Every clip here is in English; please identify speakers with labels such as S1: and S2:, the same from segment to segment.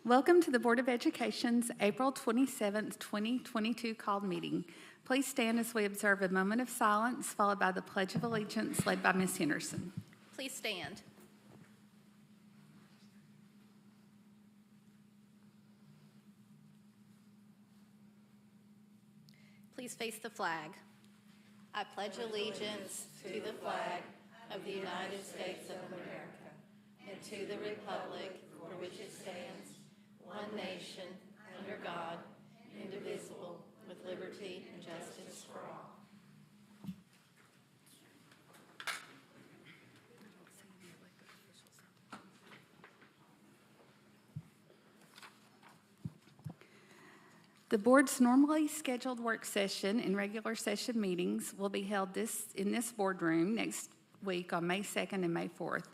S1: Welcome to the Board of Education's April 27th, 2022 called meeting. Please stand as we observe a moment of silence, followed by the Pledge of Allegiance led by Ms. Henderson.
S2: Please stand. Please face the flag. I pledge allegiance to the flag of the United States of America and to the republic for which it stands, one nation, under God, indivisible, with liberty and justice for all.
S1: The board's normally scheduled work session and regular session meetings will be held in this boardroom next week on May 2nd and May 4th.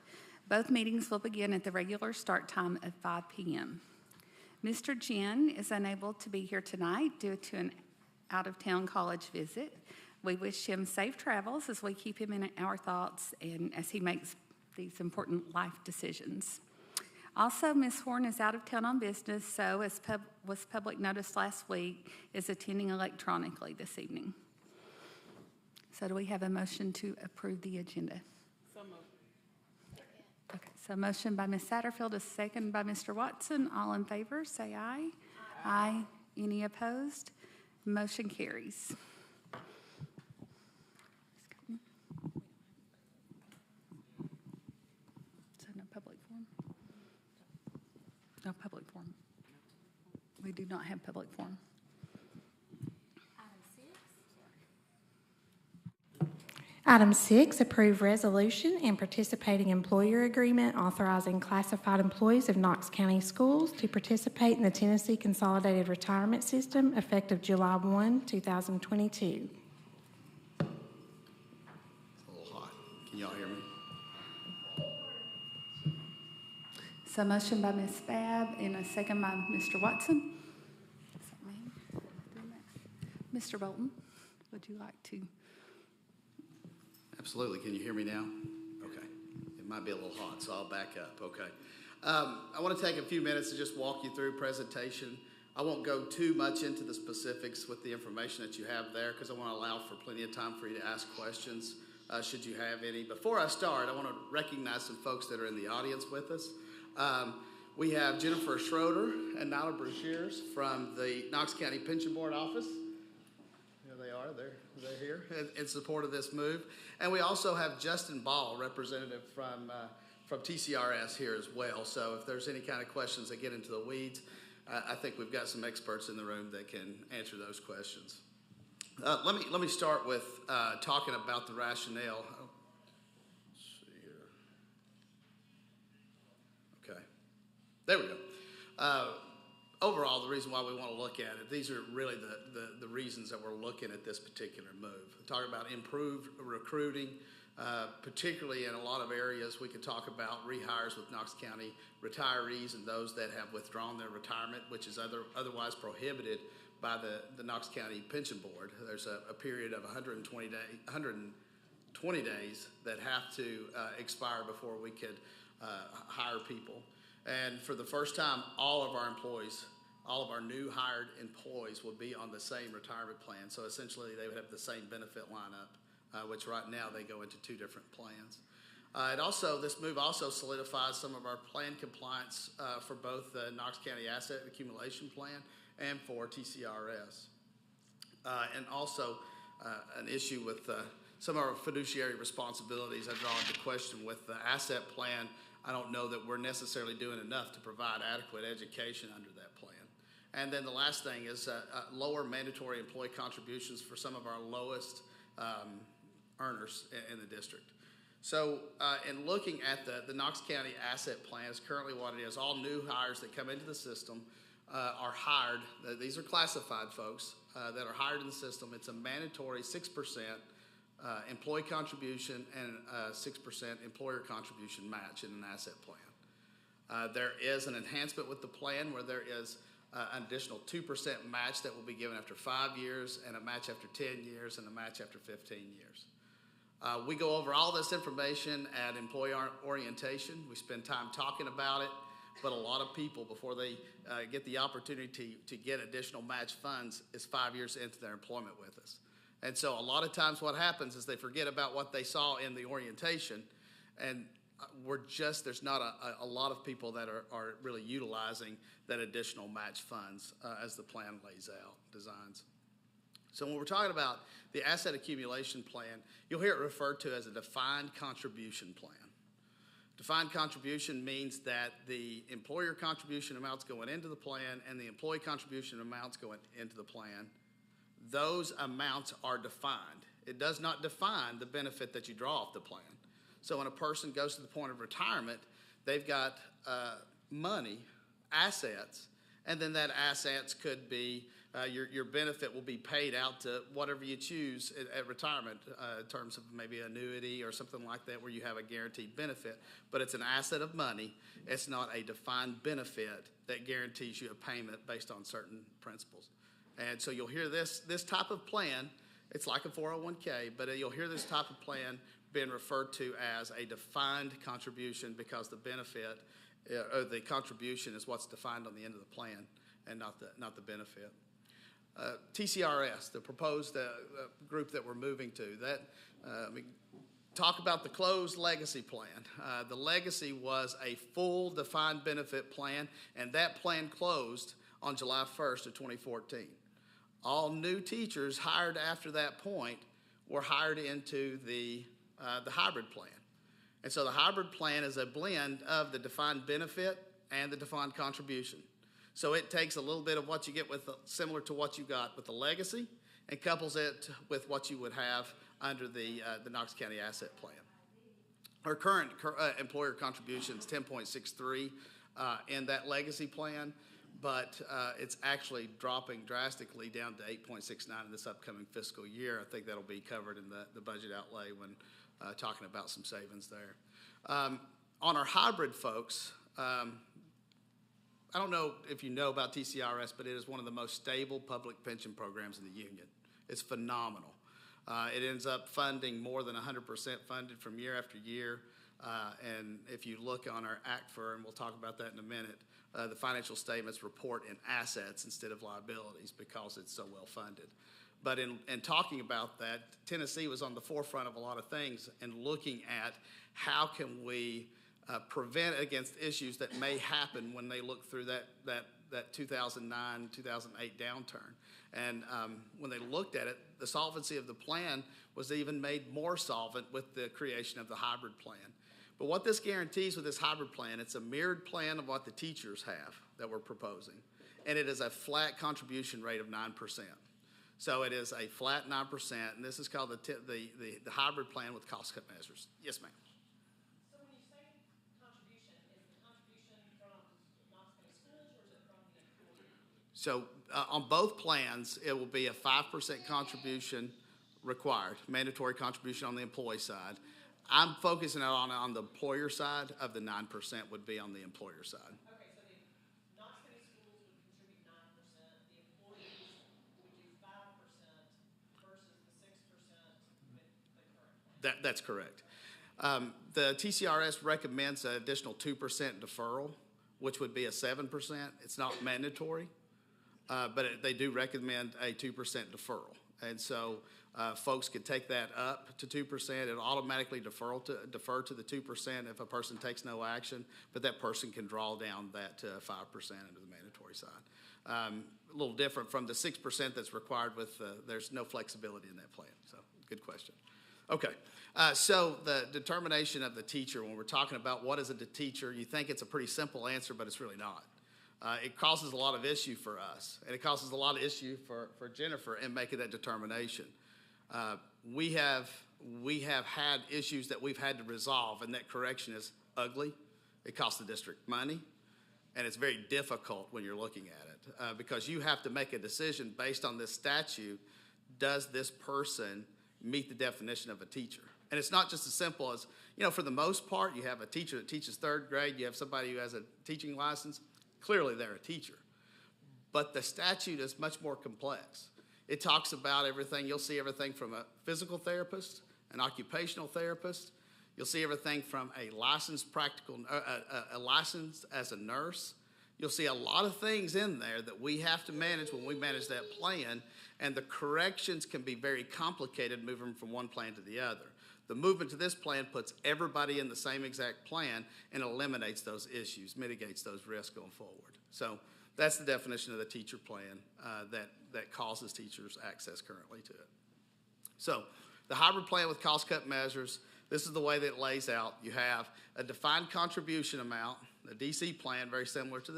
S1: Both meetings will begin at the regular start time of 5 p.m. Mr. Jin is unable to be here tonight due to an out-of-town college visit. We wish him safe travels as we keep him in our thoughts and as he makes these important life decisions. Also, Ms. Horn is out of town on business, so as was public notice last week, is attending electronically this evening. So do we have a motion to approve the agenda?
S2: So moved.
S1: Okay, so motion by Ms. Satterfield, a second by Mr. Watson. All in favor, say aye. Aye. Any opposed? Motion carries. So no public forum? No public forum. We do not have public forum.
S3: Item 6, approve resolution and participating employer agreement authorizing classified employees of Knox County Schools to participate in the Tennessee Consolidated Retirement System effective July 1, 2022.
S4: It's a little hot. Can y'all hear me?
S1: So motion by Ms. Babb and a second by Mr. Watson. Is that me? Mr. Bolton, would you like to?
S4: Absolutely. Can you hear me now? Okay. It might be a little hot, so I'll back up. Okay. I want to take a few minutes to just walk you through presentation. I won't go too much into the specifics with the information that you have there because I want to allow for plenty of time for you to ask questions should you have any. Before I start, I want to recognize some folks that are in the audience with us. We have Jennifer Schroeder and Nyla Brashears from the Knox County Pension Board office. Here they are. They're here in support of this move. And we also have Justin Ball, representative from TCRS here as well. So if there's any kind of questions that get into the weeds, I think we've got some experts in the room that can answer those questions. Let me start with talking about the rationale. Let's see here. Okay, there we go. Overall, the reason why we want to look at it, these are really the reasons that we're looking at this particular move. We talk about improved recruiting, particularly in a lot of areas. We could talk about rehires with Knox County retirees and those that have withdrawn their retirement, which is otherwise prohibited by the Knox County Pension Board. There's a period of 120 days that have to expire before we could hire people. And for the first time, all of our new hired employees will be on the same retirement plan. So essentially, they would have the same benefit lineup, which right now they go into two different plans. This move also solidifies some of our plan compliance for both the Knox County Asset Accumulation Plan and for TCRS. And also an issue with some of our fiduciary responsibilities. I draw into question with the asset plan. I don't know that we're necessarily doing enough to provide adequate education under that plan. And then the last thing is lower mandatory employee contributions for some of our lowest earners in the district. So in looking at the Knox County Asset Plan is currently what it is. All new hires that come into the system are hired. These are classified folks that are hired in the system. It's a mandatory 6% employee contribution and 6% employer contribution match in an asset plan. There is an enhancement with the plan where there is an additional 2% match that will be given after 5 years and a match after 10 years and a match after 15 years. We go over all this information at employee orientation. We spend time talking about it. but a lot of people, before they get the opportunity to get additional match funds, is 5 years into their employment with us. And so a lot of times what happens is they forget about what they saw in the orientation, and there's not a lot of people that are really utilizing that additional match funds as the plan lays out, designs. So when we're talking about the asset accumulation plan, you'll hear it referred to as a defined contribution plan. Defined contribution means that the employer contribution amounts going into the plan and the employee contribution amounts going into the plan, those amounts are defined. It does not define the benefit that you draw off the plan. So when a person goes to the point of retirement, they've got money, assets, and then that assets could be, your benefit will be paid out to whatever you choose at retirement in terms of maybe annuity or something like that where you have a guaranteed benefit. But it's an asset of money. It's not a defined benefit that guarantees you a payment based on certain principles. And so you'll hear this type of plan. It's like a 401k, but you'll hear this type of plan being referred to as a defined contribution because the benefit or the contribution is what's defined on the end of the plan and not the benefit. TCRS, the proposed group that we're moving to, we talk about the closed legacy plan. The legacy was a full defined benefit plan, and that plan closed on July 1st of 2014. All new teachers hired after that point were hired into the hybrid plan. And so the hybrid plan is a blend of the defined benefit and the defined contribution. So it takes a little bit of what you get with similar to what you got with the legacy and couples it with what you would have under the Knox County Asset Plan. Our current employer contribution is 10.63 in that legacy plan, but it's actually dropping drastically down to 8.69 in this upcoming fiscal year. I think that'll be covered in the budget outlay when talking about some savings there. On our hybrid folks, I don't know if you know about TCRS, but it is one of the most stable public pension programs in the union. It's phenomenal. It ends up funding more than 100% funded from year after year. And if you look on our ACFR, and we'll talk about that in a minute, the financial statements report in assets instead of liabilities because it's so well funded. But in talking about that, Tennessee was on the forefront of a lot of things and looking at how can we prevent against issues that may happen when they look through that 2009, 2008 downturn. And when they looked at it, the solvency of the plan was even made more solvent with the creation of the hybrid plan. But what this guarantees with this hybrid plan, it's a mirrored plan of what the teachers have that we're proposing. And it is a flat contribution rate of 9%. So it is a flat 9%, and this is called the hybrid plan with cost cut measures. Yes, ma'am.
S5: So when you say contribution, is the contribution from Knox County Schools or is it from the employer?
S4: So on both plans, it will be a 5% contribution required, mandatory contribution on the employee side. I'm focusing on the employer side of the 9% would be on the employer side.
S5: Okay, so the Knox County Schools would contribute 9%, the employees would do 5% versus the 6% with the current plan.
S4: That's correct. The TCRS recommends an additional 2% deferral, which would be a 7%. It's not mandatory, but they do recommend a 2% deferral. And so folks could take that up to 2%. It'll automatically defer to the 2% if a person takes no action, but that person can draw down that to 5% under the mandatory side. A little different from the 6% that's required with, there's no flexibility in that plan. So good question. Okay, so the determination of the teacher, when we're talking about what is a teacher, you think it's a pretty simple answer, but it's really not. It causes a lot of issue for us, and it causes a lot of issue for Jennifer in making that determination. We have had issues that we've had to resolve, and that correction is ugly. It costs the district money, and it's very difficult when you're looking at it because you have to make a decision based on this statute. Does this person meet the definition of a teacher? And it's not just as simple as, for the most part, you have a teacher that teaches third grade, you have somebody who has a teaching license. Clearly, they're a teacher. But the statute is much more complex. It talks about everything. You'll see everything from a physical therapist, an occupational therapist. You'll see everything from a licensed a license as a nurse. You'll see a lot of things in there that we have to manage when we manage that plan, and the corrections can be very complicated moving from one plan to the other. The movement to this plan puts everybody in the same exact plan and eliminates those issues, mitigates those risks going forward. So that's the definition of the teacher plan that causes teachers access currently to it. So the hybrid plan with cost cut measures, this is the way that it lays out. You have a defined contribution amount, a DC plan, very similar to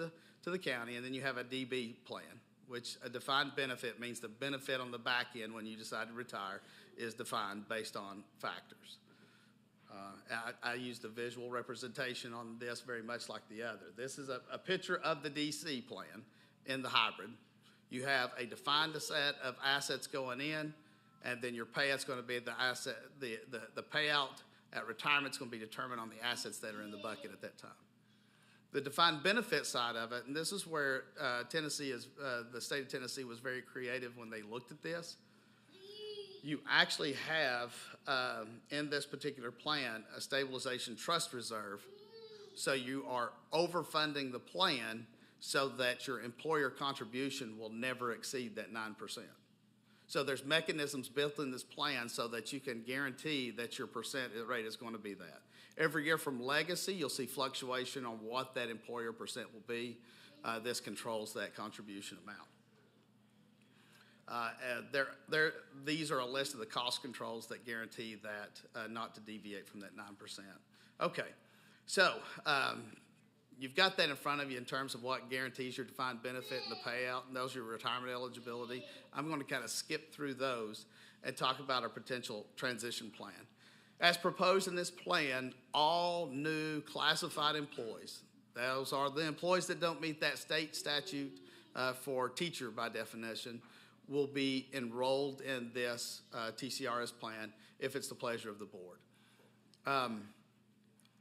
S4: the county, and then you have a DB plan, which a defined benefit means the benefit on the back end when you decide to retire is defined based on factors. I use the visual representation on this very much like the other. This is a picture of the DC plan in the hybrid. You have a defined set of assets going in, and then your payout's going to be the asset. The payout at retirement is going to be determined on the assets that are in the bucket at that time. The defined benefit side of it, and this is where the state of Tennessee was very creative when they looked at this. You actually have, in this particular plan, a stabilization trust reserve. So you are overfunding the plan so that your employer contribution will never exceed that 9%. So there's mechanisms built in this plan so that you can guarantee that your percent rate is going to be that. Every year from legacy, you'll see fluctuation on what that employer percent will be. This controls that contribution amount. These are a list of the cost controls that guarantee that not to deviate from that 9%. Okay, so you've got that in front of you in terms of what guarantees your defined benefit and the payout, and those are your retirement eligibility. I'm going to kind of skip through those and talk about our potential transition plan. As proposed in this plan, all new classified employees, those are the employees that don't meet that state statute for teacher by definition, will be enrolled in this TCRS plan if it's the pleasure of the board.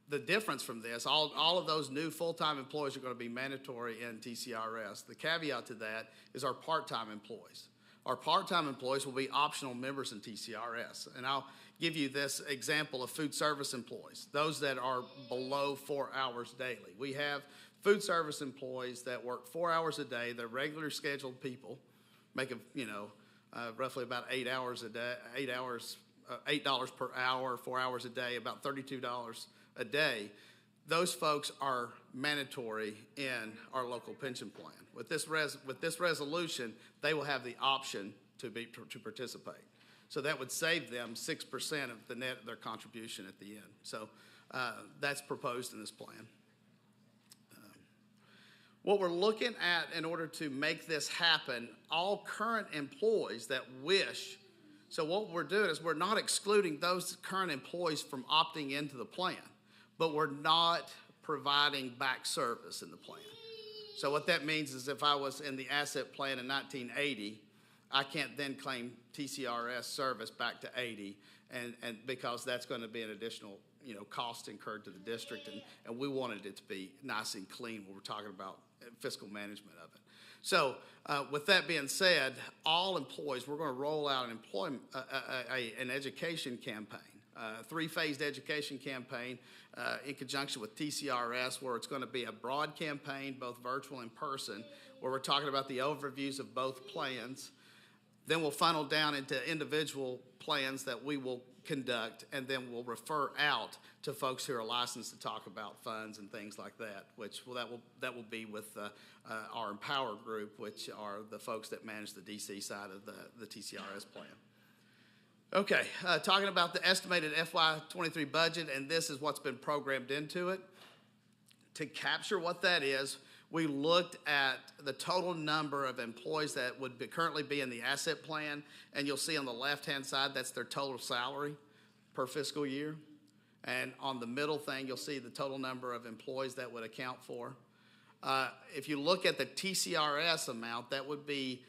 S4: The difference from this, all of those new full-time employees are going to be mandatory in TCRS. The caveat to that is our part-time employees. Our part-time employees will be optional members in TCRS. And I'll give you this example of food service employees, those that are below 4 hours daily. We have food service employees that work 4 hours a day. They're regular scheduled people, making, roughly about 8 hours a day, $8 per hour, 4 hours a day, about $32 a day. Those folks are mandatory in our local pension plan. With this resolution, they will have the option to participate. So that would save them 6% of the net of their contribution at the end. So that's proposed in this plan. What we're looking at in order to make this happen, all current employees that wish, so what we're doing is we're not excluding those current employees from opting into the plan, but we're not providing back service in the plan. So what that means is if I was in the asset plan in 1980, I can't then claim TCRS service back to 80, and because that's going to be an additional cost incurred to the district, and we wanted it to be nice and clean when we're talking about fiscal management of it. So with that being said, all employees, we're going to roll out an education campaign, a three-phased education campaign in conjunction with TCRS, where it's going to be a broad campaign, both virtual and in person, where we're talking about the overviews of both plans. Then we'll funnel down into individual plans that we will conduct, and then we'll refer out to folks who are licensed to talk about funds and things like that, that will be with our Empower group, which are the folks that manage the DC side of the TCRS plan. Okay, talking about the estimated FY23 budget, and this is what's been programmed into it. To capture what that is, we looked at the total number of employees that would currently be in the asset plan, and you'll see on the left-hand side, that's their total salary per fiscal year. And on the middle thing, you'll see the total number of employees that would account for. If you look at the TCRS amount, that would be,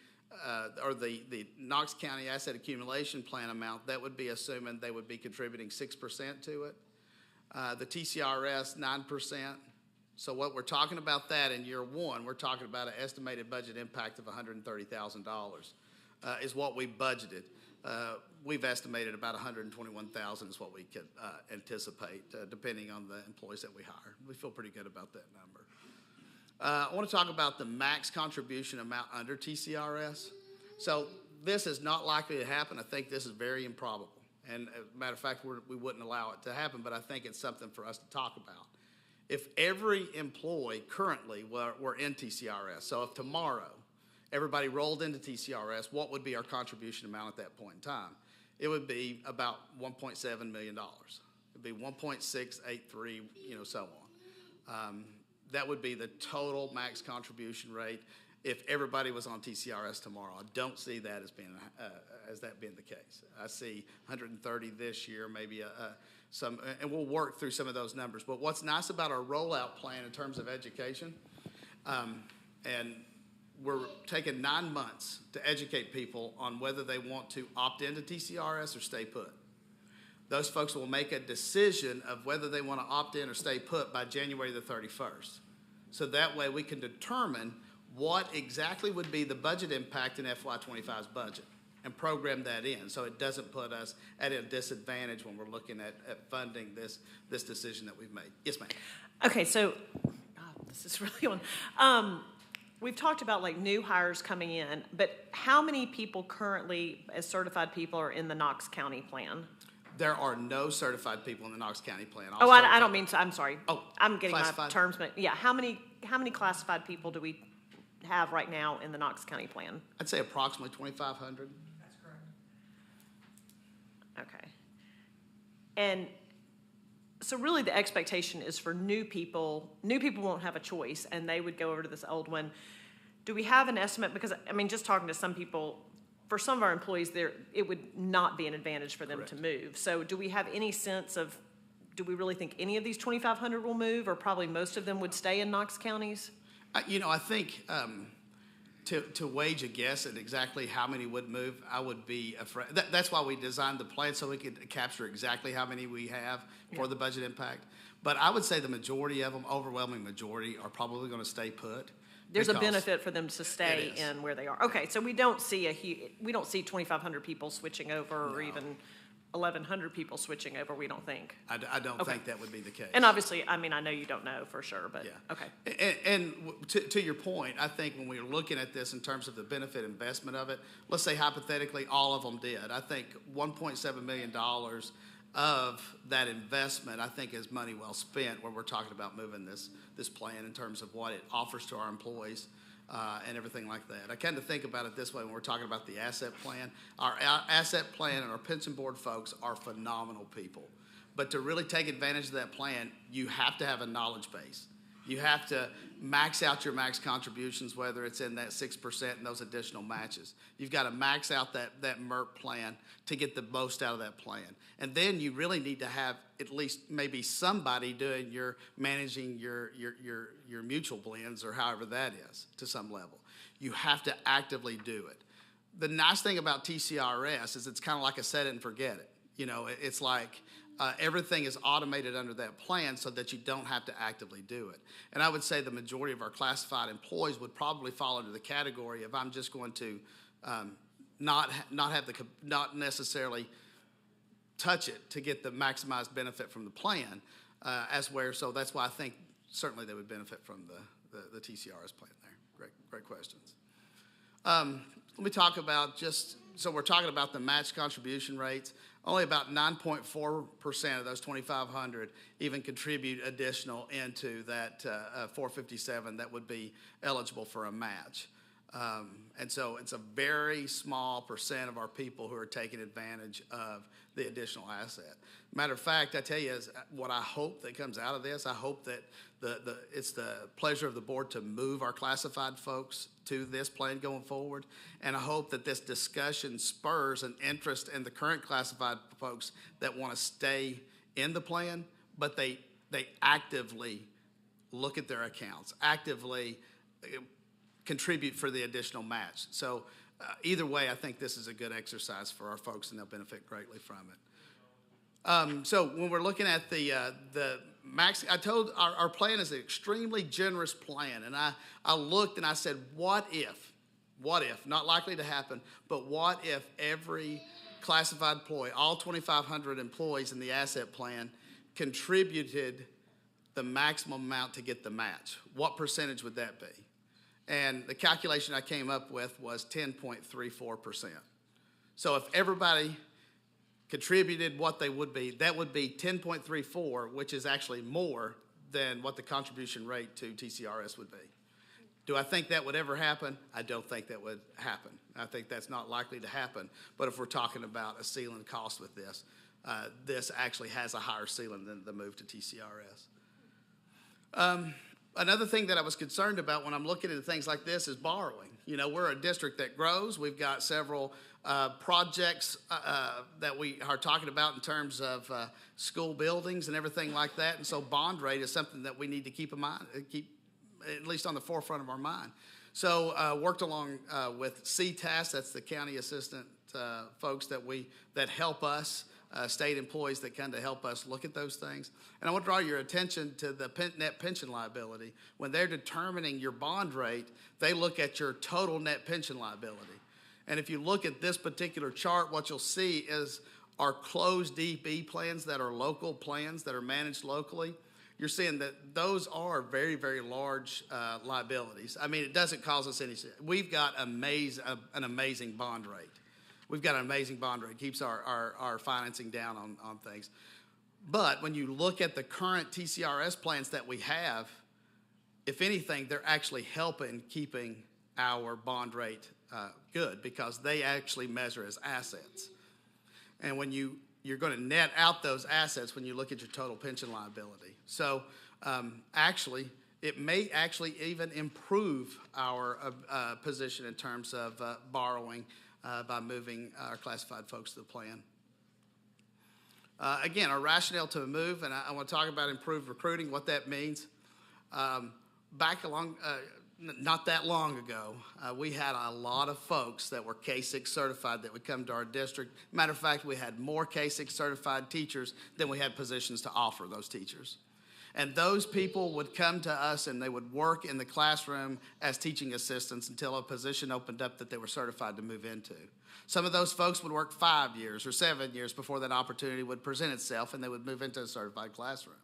S4: or the Knox County Asset Accumulation Plan amount, that would be assuming they would be contributing 6% to it. The TCRS, 9%. So what we're talking about that in year one, we're talking about an estimated budget impact of $130,000 is what we budgeted. we've estimated about 121,000 is what we could anticipate, depending on the employees that we hire. We feel pretty good about that number. I want to talk about the max contribution amount under TCRS. So this is not likely to happen. I think this is very improbable. And as a matter of fact, we wouldn't allow it to happen, but I think it's something for us to talk about. If every employee currently were in TCRS, so if tomorrow everybody rolled into TCRS, what would be our contribution amount at that point in time? It would be about $1.7 million. It'd be 1.683, so on. That would be the total max contribution rate if everybody was on TCRS tomorrow. I don't see that as being the case. I see 130 this year, maybe some, and we'll work through some of those numbers. But what's nice about our rollout plan in terms of education, and we're taking 9 months to educate people on whether they want to opt into TCRS or stay put. Those folks will make a decision of whether they want to opt in or stay put by January the 31st. So that way we can determine what exactly would be the budget impact in FY25's budget and program that in so it doesn't put us at a disadvantage when we're looking at funding this decision that we've made. Yes, ma'am.
S5: Okay, so this is really on. We've talked about like new hires coming in, but how many people currently as certified people are in the Knox County plan?
S4: There are no certified people in the Knox County plan.
S5: Oh, I don't mean to, I'm sorry.
S4: Oh,
S5: I'm getting
S4: classified?
S5: my terms, but yeah, how many classified people do we have right now in the Knox County plan?
S4: I'd say approximately 2,500.
S5: That's correct. Okay. And so really the expectation is for new people won't have a choice and they would go over to this old one. Do we have an estimate? Because, I mean, just talking to some people, for some of our employees, it would not be an advantage for them
S4: Correct.
S5: to move. So do we have any sense of, do we really think any of these 2,500 will move, or probably most of them would stay in Knox counties?
S4: I think to wage a guess at exactly how many would move, I would be afraid. That's why we designed the plan, so we could capture exactly how many we have for the budget impact. But I would say the majority of them, overwhelming majority, are probably going to stay put.
S5: There's a benefit for them to stay in where they are. Okay, so we don't see 2,500 people switching over, or even 1,100 people switching over. We don't think.
S4: I don't think that would be the case.
S5: And obviously, I mean, I know you don't know for sure, but okay.
S4: And to your point, I think when we're looking at this in terms of the benefit investment of it, let's say hypothetically all of them did. I think $1.7 million of that investment, I think, is money well spent when we're talking about moving this plan in terms of what it offers to our employees and everything like that. I kind of think about it this way when we're talking about the asset plan. Our asset plan and our pension board folks are phenomenal people. But to really take advantage of that plan, you have to have a knowledge base. You have to max out your max contributions, whether it's in that 6% and those additional matches. You've got to max out that MERP plan to get the most out of that plan. And then you really need to have at least maybe somebody doing managing your mutual blends, or however that is, to some level. You have to actively do it. The nice thing about TCRS is it's kind of like a set it and forget it. It's like everything is automated under that plan so that you don't have to actively do it. And I would say the majority of our classified employees would probably fall into the category of I'm just going to not necessarily touch it to get the maximized benefit from the plan, so that's why I think certainly they would benefit from the TCRS plan there. Great questions. Let me talk about so we're talking about the match contribution rates. Only about 9.4% of those 2,500 even contribute additional into that 457 that would be eligible for a match. And so it's a very small percent of our people who are taking advantage of the additional asset. Matter of fact, I tell you, is what I hope that comes out of this, I hope that it's the pleasure of the board to move our classified folks to this plan going forward. And I hope that this discussion spurs an interest in the current classified folks that want to stay in the plan, but they actively look at their accounts, actively contribute for the additional match. So either way, I think this is a good exercise for our folks, and they'll benefit greatly from it. So when we're looking at the max, I told our plan is an extremely generous plan, and I looked and I said, what if, not likely to happen, but what if every classified employee, all 2,500 employees in the asset plan contributed the maximum amount to get the match, what percentage would that be? And the calculation I came up with was 10.34%. So if everybody contributed what they would be, that would be 10.34, which is actually more than what the contribution rate to TCRS would be. Do I think that would ever happen? I don't think that would happen. I think that's not likely to happen. But if we're talking about a ceiling cost with this, this actually has a higher ceiling than the move to TCRS. Another thing that I was concerned about when I'm looking at things like this is borrowing. You know, we're a district that grows. We've got several projects that we are talking about in terms of school buildings and everything like that. And so bond rate is something that we need to keep in mind, keep at least on the forefront of our mind. So worked along with CTAS, that's the county assistant folks that help us, state employees that kind of help us look at those things. And I want to draw your attention to the net pension liability. When they're determining your bond rate, they look at your total net pension liability. And if you look at this particular chart, what you'll see is our closed DB plans that are local plans that are managed locally. You're seeing that those are very, very large liabilities. I mean, it doesn't cause us any. We've got an amazing bond rate. We've got an amazing bond rate. It keeps our financing down on things. But when you look at the current TCRS plans that we have, if anything, they're actually helping keeping our bond rate good because they actually measure as assets. And when you're going to net out those assets when you look at your total pension liability. So actually, it may actually even improve our position in terms of borrowing by moving our classified folks to the plan. Again, our rationale to move, and I want to talk about improved recruiting, what that means. Not that long ago, we had a lot of folks that were K6 certified that would come to our district. Matter of fact, we had more K6 certified teachers than we had positions to offer those teachers. And those people would come to us and they would work in the classroom as teaching assistants until a position opened up that they were certified to move into. Some of those folks would work 5 years or 7 years before that opportunity would present itself and they would move into a certified classroom.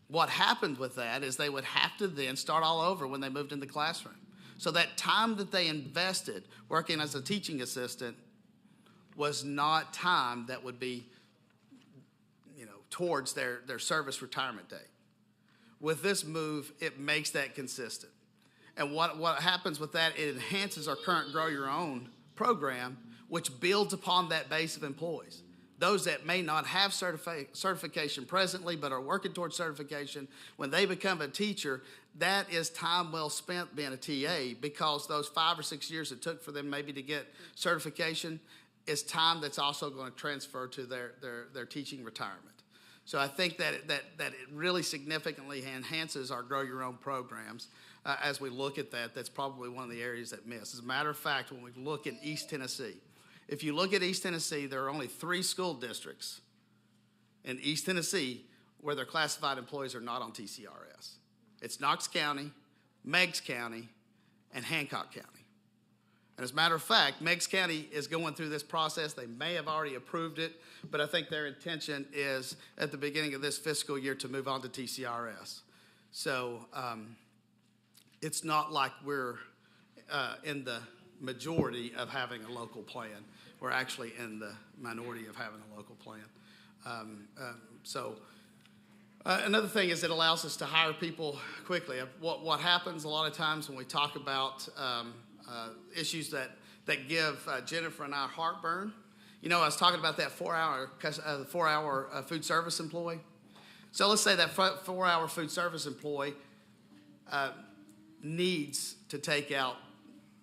S4: What happened with that is they would have to then start all over when they moved in the classroom. So that time that they invested working as a teaching assistant was not time that would be towards their service retirement date. With this move, it makes that consistent. And what happens with that, it enhances our current Grow Your Own program, which builds upon that base of employees. Those that may not have certification presently but are working towards certification, when they become a teacher, that is time well spent being a TA because those 5 or 6 years it took for them maybe to get certification is time that's also going to transfer to their teaching retirement. So I think that it really significantly enhances our Grow Your Own programs as we look at that. That's probably one of the areas that miss. As a matter of fact, when we look at East Tennessee, if you look at East Tennessee, there are only 3 school districts in East Tennessee where their classified employees are not on TCRS. It's Knox County, Meigs County, and Hancock County. And as a matter of fact, Meigs County is going through this process. They may have already approved it, but I think their intention is at the beginning of this fiscal year to move on to TCRS. So it's not like we're in the majority of having a local plan. We're actually in the minority of having a local plan. Another thing is it allows us to hire people quickly. What happens a lot of times when we talk about issues that give Jennifer and I heartburn. You know, I was talking about that 4-hour food service employee. So let's say that 4-hour food service employee needs to take out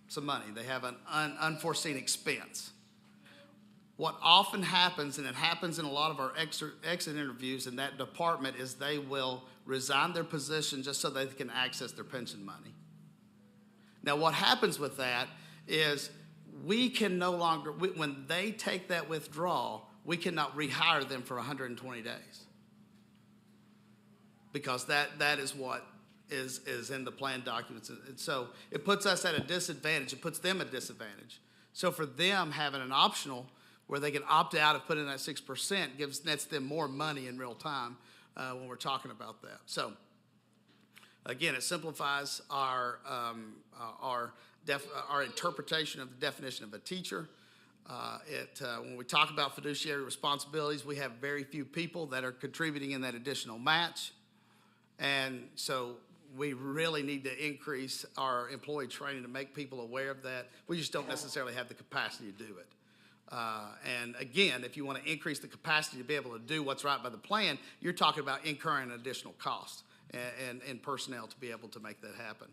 S4: some money. They have an unforeseen expense. What often happens, and it happens in a lot of our exit interviews in that department, is they will resign their position just so they can access their pension money. Now, what happens with that is we can no longer, when they take that withdrawal, we cannot rehire them for 120 days. Because that is what is in the plan documents. And so it puts us at a disadvantage. It puts them at a disadvantage. So for them, having an optional where they can opt out of putting in that 6%, nets them more money in real time when we're talking about that. So, again, it simplifies our interpretation of the definition of a teacher. When we talk about fiduciary responsibilities, we have very few people that are contributing in that additional match. And so we really need to increase our employee training to make people aware of that. We just don't necessarily have the capacity to do it. And again, if you want to increase the capacity to be able to do what's right by the plan, you're talking about incurring additional costs and personnel to be able to make that happen.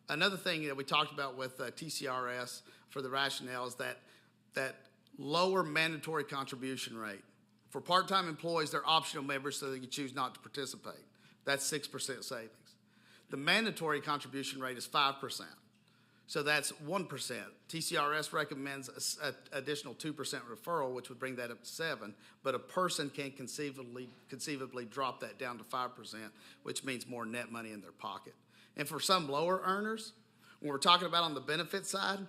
S4: Another thing that we talked about with TCRS for the rationale is that lower mandatory contribution rate. For part-time employees, they're optional members, so they can choose not to participate. That's 6% savings. The mandatory contribution rate is 5%. So that's 1%. TCRS recommends an additional 2% referral, which would bring that up to 7%, but a person can conceivably drop that down to 5%, which means more net money in their pocket. And for some lower earners, when we're talking about on the benefit side,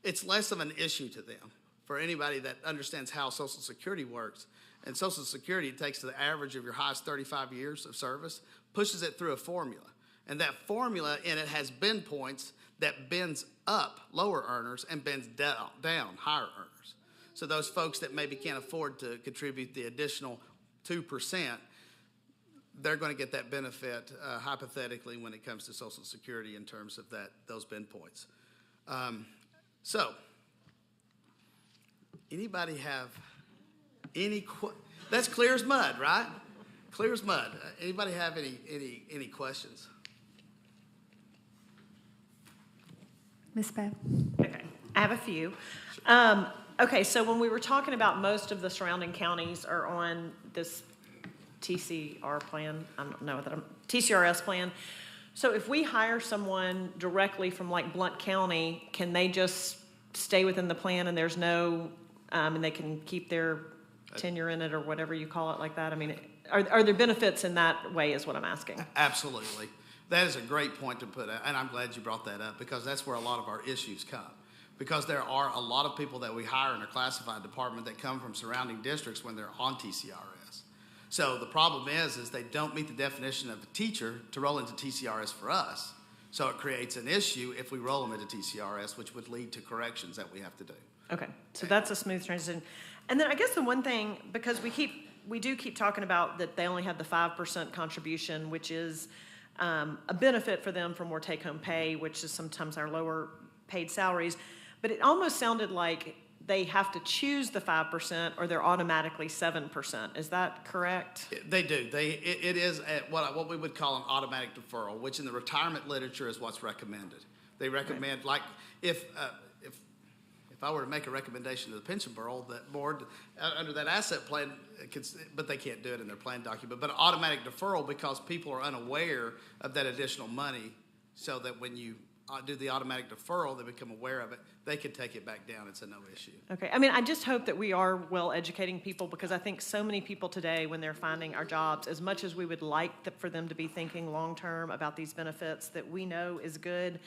S4: it's less of an issue to them. For anybody that understands how Social Security works, and Social Security takes the average of your highest 35 years of service, pushes it through a formula. And that formula in it has bend points that bends up lower earners and bends down higher earners. So those folks that maybe can't afford to contribute the additional 2%, they're going to get that benefit hypothetically when it comes to Social Security in terms of those bend points. So, anybody have any that's clear as mud, right? Clear as mud. Anybody have any questions?
S1: Ms. Bev?
S5: Okay, I have a few. Okay, so when we were talking about most of the surrounding counties are on this TCR plan, I don't know that TCRS plan. So if we hire someone directly from like Blount County, can they just stay within the plan and there's no, and they can keep their tenure in it or whatever you call it like that? I mean, are there benefits in that way is what I'm asking.
S4: Absolutely. That is a great point to put out, and I'm glad you brought that up because that's where a lot of our issues come. Because there are a lot of people that we hire in our classified department that come from surrounding districts when they're on TCRS. So the problem is they don't meet the definition of a teacher to roll into TCRS for us. So it creates an issue if we roll them into TCRS, which would lead to corrections that we have to do. Okay,
S5: so that's a smooth transition. And then I guess the one thing, because we do keep talking about that they only have the 5% contribution, which is a benefit for them for more take-home pay, which is sometimes our lower paid salaries. But it almost sounded like they have to choose the 5% or they're automatically 7%. Is that correct?
S4: They do. It is what we would call an automatic deferral, which in the retirement literature is what's recommended. They recommend, right. Like if I were to make a recommendation to the pension board under that asset plan, but they can't do it in their plan document, but automatic deferral because people are unaware of that additional money, so that when you do the automatic deferral, they become aware of it, they can take it back down. It's a no issue.
S5: Okay. I mean, I just hope that we are well educating people because I think so many people today, when they're finding our jobs, as much as we would like for them to be thinking long-term about these benefits that we know is good,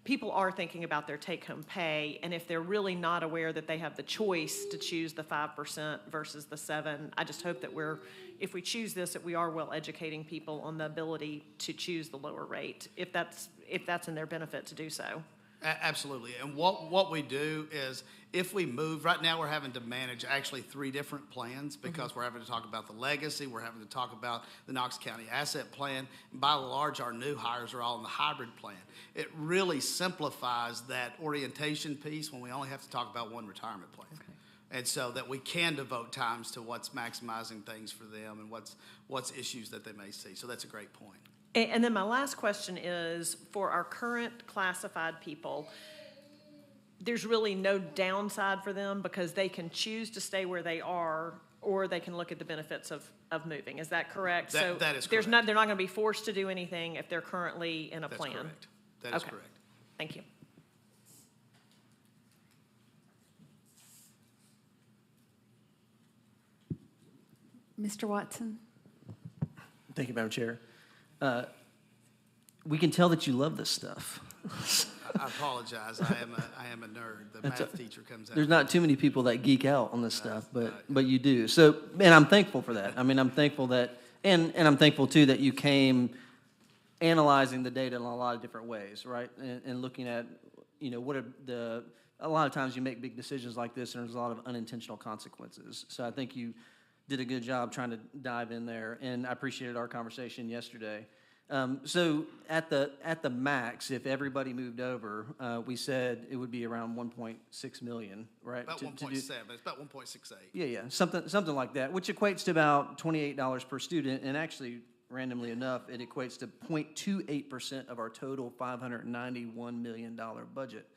S5: people are thinking about their take-home pay, and if they're really not aware that they have the choice to choose the 5% versus the 7%, I just hope that if we choose this, that we are well educating people on the ability to choose the lower rate, if that's in their benefit to do so.
S4: Absolutely. And what we do is if we move, right now we're having to manage actually 3 different plans because we're having to talk about the legacy, we're having to talk about the Knox County asset plan, and by and large our new hires are all in the hybrid plan. It really simplifies that orientation piece when we only have to talk about one retirement plan. Okay. And so that we can devote times to what's maximizing things for them and what's issues that they may see. So that's a great point.
S5: And then my last question is, for our current classified people, there's really no downside for them because they can choose to stay where they are or they can look at the benefits of moving. Is that correct?
S4: That is correct.
S5: They're not going to be forced to do anything if they're currently in a plan.
S4: That's correct. That is correct.
S5: Thank you.
S1: Mr. Watson?
S6: Thank you, Madam Chair. we can tell that you love this stuff.
S4: I apologize. I am a nerd. The math teacher comes out.
S6: There's not too many people that geek out on this stuff, but you do. So, and I'm thankful for that. I mean, I'm thankful that, and I'm thankful too that you came analyzing the data in a lot of different ways, right? And looking at, what are a lot of times you make big decisions like this, and there's a lot of unintentional consequences. So I think you did a good job trying to dive in there, and I appreciated our conversation yesterday. So at the max, if everybody moved over, we said it would be around 1.6 million, right?
S4: About 1.7. It's about 1.68.
S6: Yeah, something like that, which equates to about $28 per student, and actually, randomly enough, it equates to 0.28% of our total $591 million budget,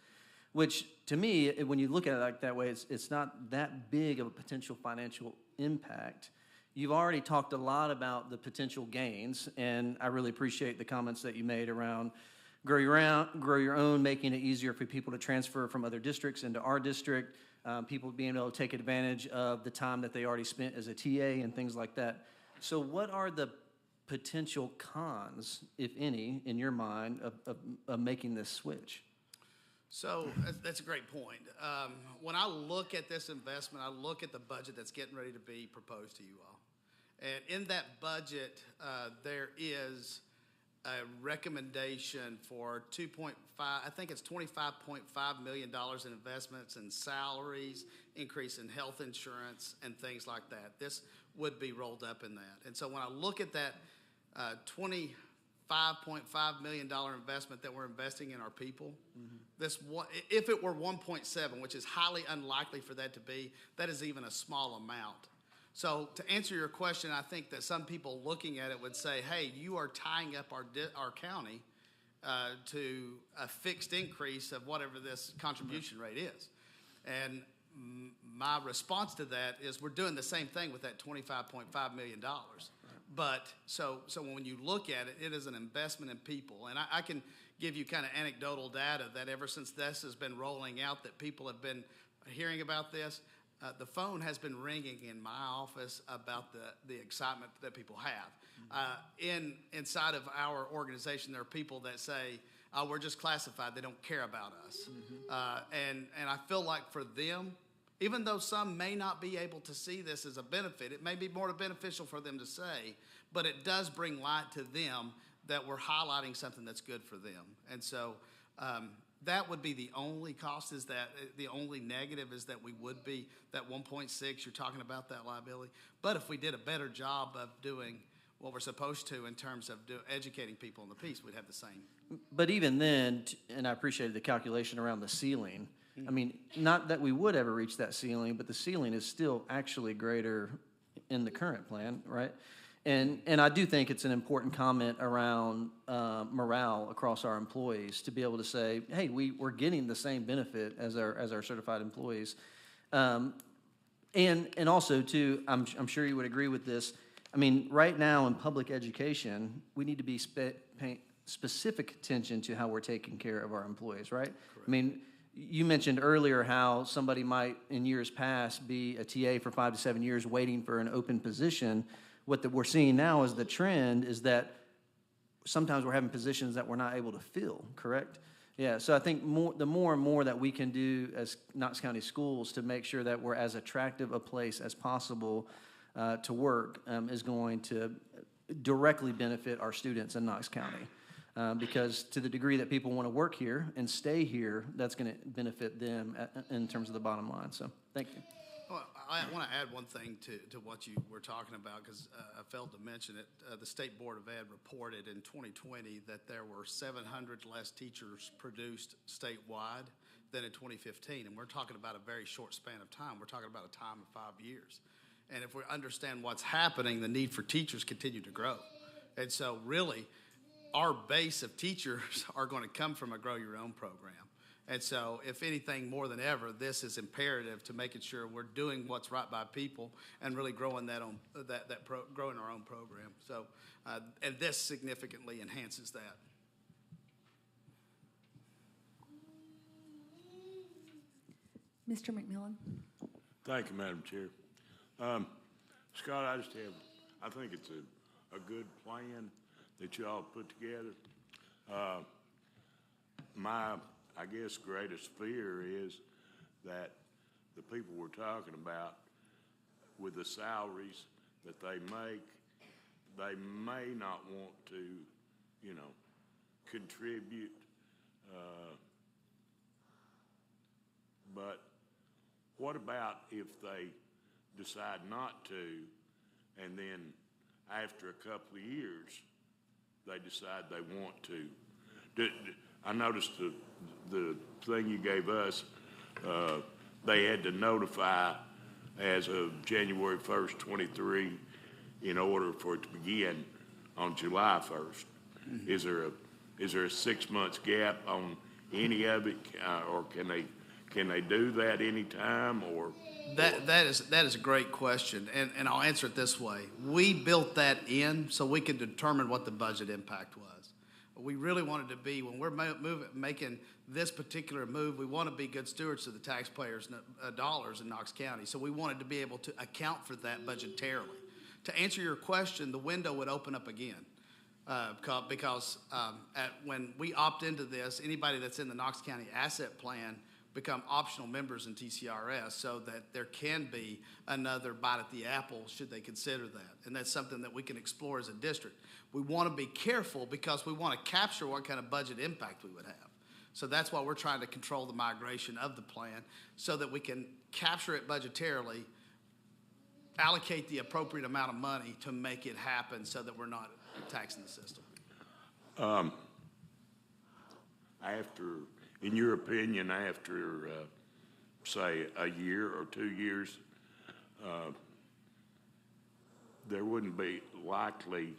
S6: which to me, when you look at it like that way, it's not that big of a potential financial impact. You've already talked a lot about the potential gains, and I really appreciate the comments that you made around grow your own, making it easier for people to transfer from other districts into our district, people being able to take advantage of the time that they already spent as a TA and things like that. So what are the potential cons, if any, in your mind, of making this switch?
S4: So that's a great point. When I look at this investment, I look at the budget that's getting ready to be proposed to you all. And in that budget, there is a recommendation for I think it's $25.5 million in investments in salaries, increase in health insurance, and things like that. This would be rolled up in that. And so when I look at that $25.5 million investment that we're investing in our people, if it were 1.7, which is highly unlikely for that to be, that is even a small amount. So to answer your question, I think that some people looking at it would say, hey, you are tying up our county to a fixed increase of whatever this contribution rate is. And my response to that is we're doing the same thing with that $25.5 million. But so when you look at it, it is an investment in people. And I can give you kind of anecdotal data that ever since this has been rolling out, that people have been hearing about this. The phone has been ringing in my office about the excitement that people have. Inside of our organization, there are people that say, oh, we're just classified. They don't care about us. And I feel like for them, even though some may not be able to see this as a benefit, it may be more beneficial for them to say, but it does bring light to them that we're highlighting something that's good for them. And so that would be the only cost, is that the only negative is that we would be that 1.6, you're talking about that liability. But if we did a better job of doing what we're supposed to in terms of educating people in the piece, we'd have the same.
S6: But even then, and I appreciated the calculation around the ceiling, I mean, not that we would ever reach that ceiling, but the ceiling is still actually greater in the current plan, right? And I do think it's an important comment around morale across our employees to be able to say, hey, we're getting the same benefit as our certified employees. And also, too, I'm sure you would agree with this. I mean, right now in public education, we need to be paying specific attention to how we're taking care of our employees, right? Correct. I mean, you mentioned earlier how somebody might, in years past, be a TA for 5 to 7 years waiting for an open position. What we're seeing now is the trend is that sometimes we're having positions that we're not able to fill, correct? Yeah, so I think the more and more that we can do as Knox County Schools to make sure that we're as attractive a place as possible to work is going to directly benefit our students in Knox County. Because to the degree that people want to work here and stay here, that's going to benefit them in terms of the bottom line. So thank you.
S4: Well, I want to add one thing to what you were talking about, because I failed to mention it. The State Board of Ed reported in 2020 that there were 700 less teachers produced statewide than in 2015. And we're talking about a very short span of time. We're talking about a time of 5 years. And if we understand what's happening, the need for teachers continue to grow. And so really, our base of teachers are going to come from a Grow Your Own program. And so, if anything more than ever, this is imperative to making sure we're doing what's right by people and really growing growing our own program. So, and this significantly enhances that.
S1: Mr. McMillan.
S7: Thank you, Madam Chair. Scott, I think it's a good plan that you all put together. My, I guess, greatest fear is that the people we're talking about, with the salaries that they make, they may not want to, contribute. But what about if they decide not to, and then after a couple of years, they decide they want to? I noticed the thing you gave us, they had to notify as of January 1st, 23, in order for it to begin on July 1st. Mm-hmm. Is there a 6 months gap on any of it, or can they do that anytime, or?
S4: That is a great question, and I'll answer it this way. We built that in so we could determine what the budget impact was. We really wanted to be, when we're making this particular move, we want to be good stewards of the taxpayers' dollars in Knox County. So we wanted to be able to account for that budgetarily. To answer your question, the window would open up again because when we opt into this, anybody that's in the Knox County Asset Plan become optional members in TCRS, so that there can be another bite at the apple should they consider that. And that's something that we can explore as a district. We want to be careful because we want to capture what kind of budget impact we would have. So that's why we're trying to control the migration of the plan so that we can capture it budgetarily, allocate the appropriate amount of money to make it happen so that we're not taxing the system. In your opinion, after, say, a year or 2 years, there wouldn't be likely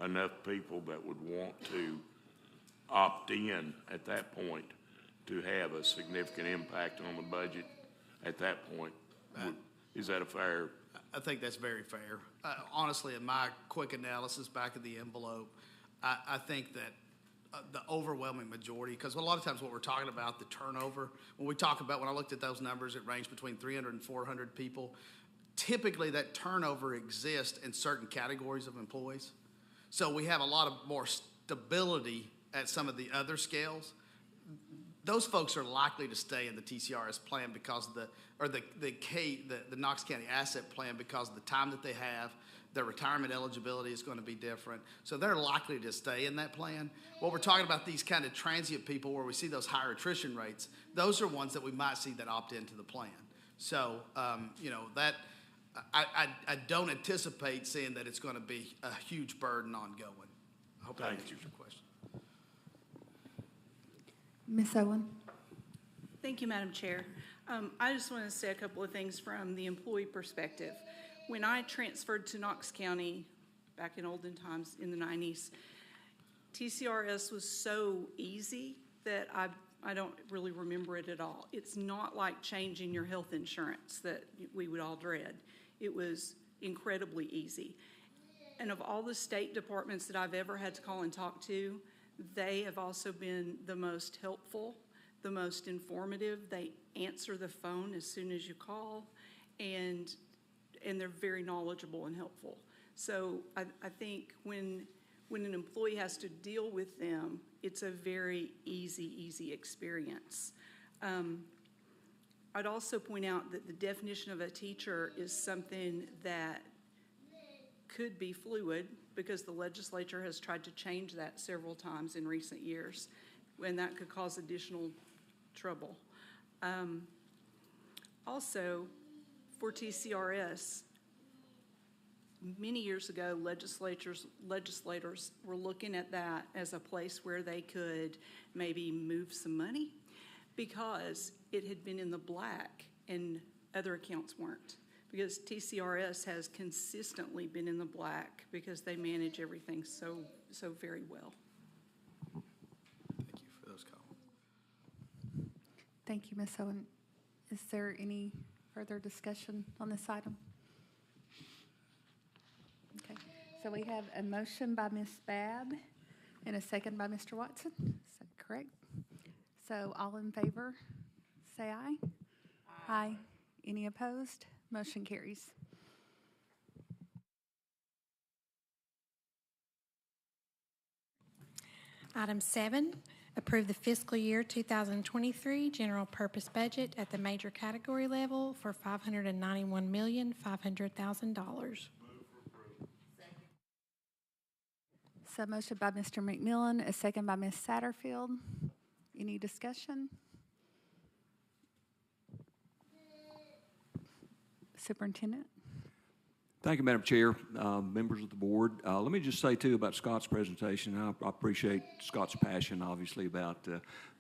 S4: enough people that would want to opt in at that point to have a significant impact on the budget at that point. Is that a fair? I think that's very fair. Honestly, in my quick analysis back of the envelope, I think that the overwhelming majority, because a lot of times what we're talking about, the turnover, when I looked at those numbers, it ranged between 300 and 400 people. Typically, that turnover exists in certain categories of employees. So we have a lot of more stability at some of the other scales. Those folks are likely to stay in the TCRS plan because of the Knox County Asset Plan, because of the time that they have. Their retirement eligibility is going to be different. So they're likely to stay in that plan. What we're talking about, these kind of transient people where we see those higher attrition rates, those are ones that we might see that opt into the plan. So, that I don't anticipate seeing that it's going to be a huge burden ongoing. I hope that answers your question.
S1: Ms. Owen?
S8: Thank you, Madam Chair. I just want to say a couple of things from the employee perspective. When I transferred to Knox County back in olden times in the 90s, TCRS was so easy that I don't really remember it at all. It's not like changing your health insurance that we would all dread. It was incredibly easy. And of all the state departments that I've ever had to call and talk to, they have also been the most helpful, the most informative. They answer the phone as soon as you call, and they're very knowledgeable and helpful. So I think when an employee has to deal with them, it's a very easy experience. I'd also point out that the definition of a teacher is something that could be fluid because the legislature has tried to change that several times in recent years, and that could cause additional trouble. Also, for TCRS, many years ago, legislators were looking at that as a place where they could maybe move some money because it had been in the black and other accounts weren't. Because TCRS has consistently been in the black because they manage everything so very well.
S4: Thank you for those comments.
S1: Thank you, Ms. Owen. Is there any further discussion on this item? Okay, so we have a motion by Ms. Babb and a second by Mr. Watson. Is that correct? So all in favor, say aye. Aye. Any opposed? Motion carries.
S3: Item 7, approve the fiscal year 2023 general purpose budget at the major category level for $591,500,000.
S1: So motion by Mr. McMillan, a second by Ms. Satterfield. Any discussion? Superintendent?
S9: Thank you, Madam Chair, members of the board. Let me just say, too, about Scott's presentation. I appreciate Scott's passion, obviously, about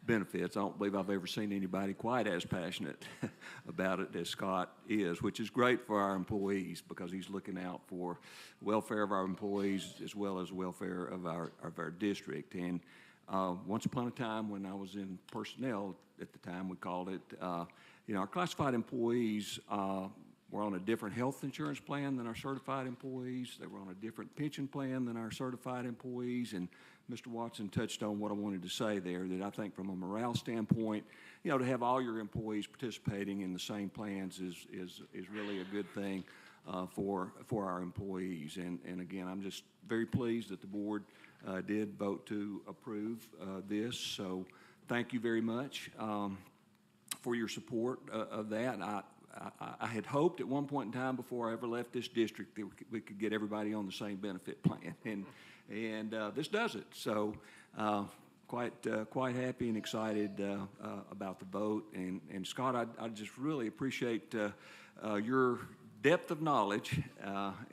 S9: benefits. I don't believe I've ever seen anybody quite as passionate about it as Scott is, which is great for our employees because he's looking out for the welfare of our employees as well as the welfare of our district. And once upon a time when I was in personnel, at the time we called it, our classified employees were on a different health insurance plan than our certified employees. They were on a different pension plan than our certified employees. And Mr. Watson touched on what I wanted to say there, that I think from a morale standpoint, to have all your employees participating in the same plans is really a good thing for our employees. And again, I'm just very pleased that the board did vote to approve this. So thank you very much for your support of that. I had hoped at one point in time before I ever left this district that we could get everybody on the same benefit plan, and this does it. So quite happy and excited about the vote. And Scott, I just really appreciate your depth of knowledge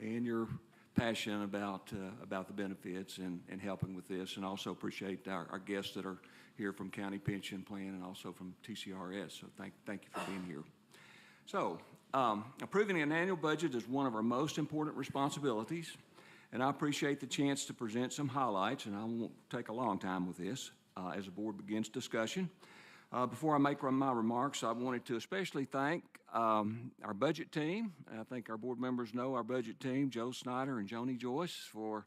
S9: and your passion about the benefits and helping with this, and also appreciate our guests that are here from County Pension Plan and also from TCRS. So thank you for being here. So, approving an annual budget is one of our most important responsibilities, and I appreciate the chance to present some highlights, and I won't take a long time with this as the board begins discussion. Before I make my remarks, I wanted to especially thank our budget team. I think our board members know our budget team, Joe Snyder and Joni Joyce, for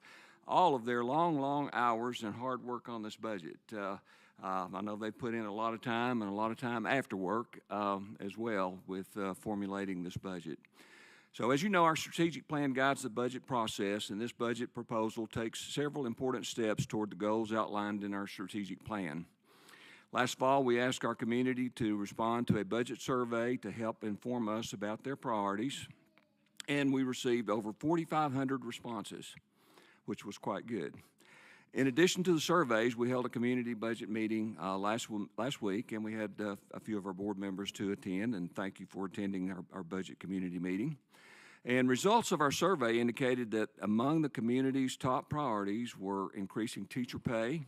S9: all of their long hours and hard work on this budget. I know they put in a lot of time and a lot of time after work as well with formulating this budget. So as you know, our strategic plan guides the budget process, and this budget proposal takes several important steps toward the goals outlined in our strategic plan. Last fall, we asked our community to respond to a budget survey to help inform us about their priorities, and we received over 4,500 responses, which was quite good. In addition to the surveys, we held a community budget meeting last week, and we had a few of our board members to attend, and thank you for attending our budget community meeting. And results of our survey indicated that among the community's top priorities were increasing teacher pay,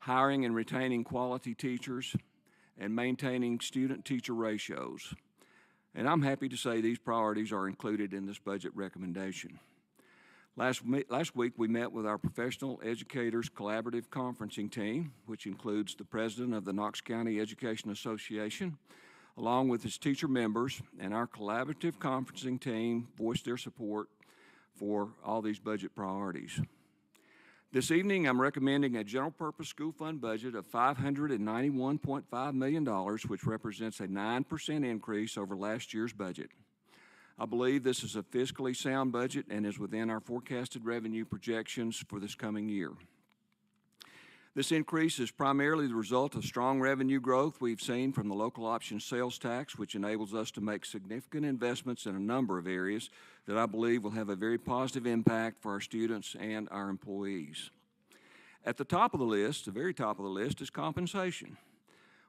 S9: hiring and retaining quality teachers, and maintaining student-teacher ratios. And I'm happy to say these priorities are included in this budget recommendation. Last week, we met with our Professional Educators Collaborative Conferencing Team, which includes the president of the Knox County Education Association, along with his teacher members, and our collaborative conferencing team voiced their support for all these budget priorities. This evening, I'm recommending a general purpose school fund budget of $591.5 million, which represents a 9% increase over last year's budget. I believe this is a fiscally sound budget and is within our forecasted revenue projections for this coming year. This increase is primarily the result of strong revenue growth we've seen from the local option sales tax, which enables us to make significant investments in a number of areas that I believe will have a very positive impact for our students and our employees. At the top of the list, the very top of the list, is compensation.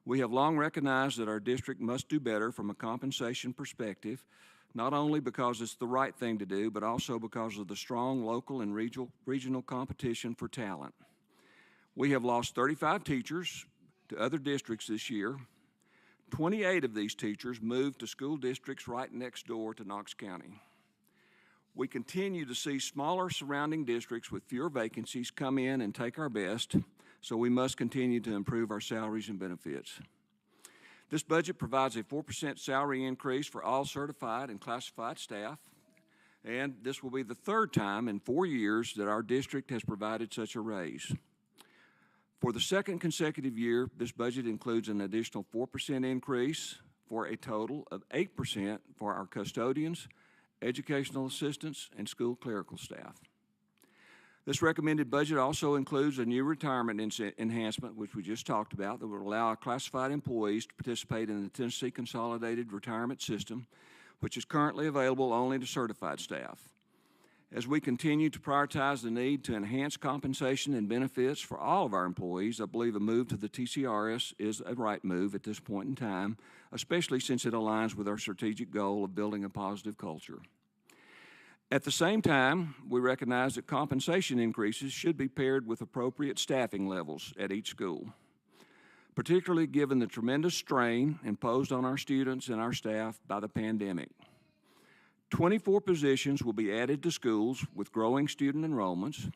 S9: We have long recognized that our district must do better from a compensation perspective, not only because it's the right thing to do, but also because of the strong local and regional competition for talent. We have lost 35 teachers to other districts this year. 28 of these teachers moved to school districts right next door to Knox County. We continue to see smaller surrounding districts with fewer vacancies come in and take our best, so we must continue to improve our salaries and benefits. This budget provides a 4% salary increase for all certified and classified staff, and this will be the third time in 4 years that our district has provided such a raise. For the second consecutive year, this budget includes an additional 4% increase for a total of 8% for our custodians, educational assistants, and school clerical staff. This recommended budget also includes a new retirement enhancement, which we just talked about, that will allow classified employees to participate in the Tennessee Consolidated Retirement System, which is currently available only to certified staff. As we continue to prioritize the need to enhance compensation and benefits for all of our employees, I believe a move to the TCRS is a right move at this point in time, especially since it aligns with our strategic goal of building a positive culture. At the same time, we recognize that compensation increases should be paired with appropriate staffing levels at each school, particularly given the tremendous strain imposed on our students and our staff by the pandemic. 24 positions will be added to schools with growing student enrollments.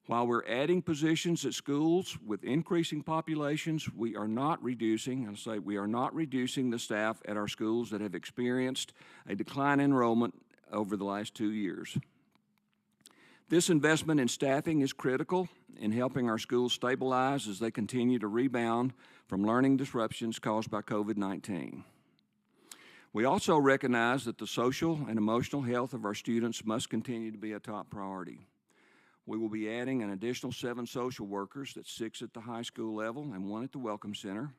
S9: While we're adding positions at schools with increasing populations, we are not reducing the staff at our schools that have experienced a decline in enrollment over the last 2 years. This investment in staffing is critical in helping our schools stabilize as they continue to rebound from learning disruptions caused by COVID-19. We also recognize that the social and emotional health of our students must continue to be a top priority. We will be adding an additional 7 social workers, that's 6 at the high school level and 1 at the Welcome Center,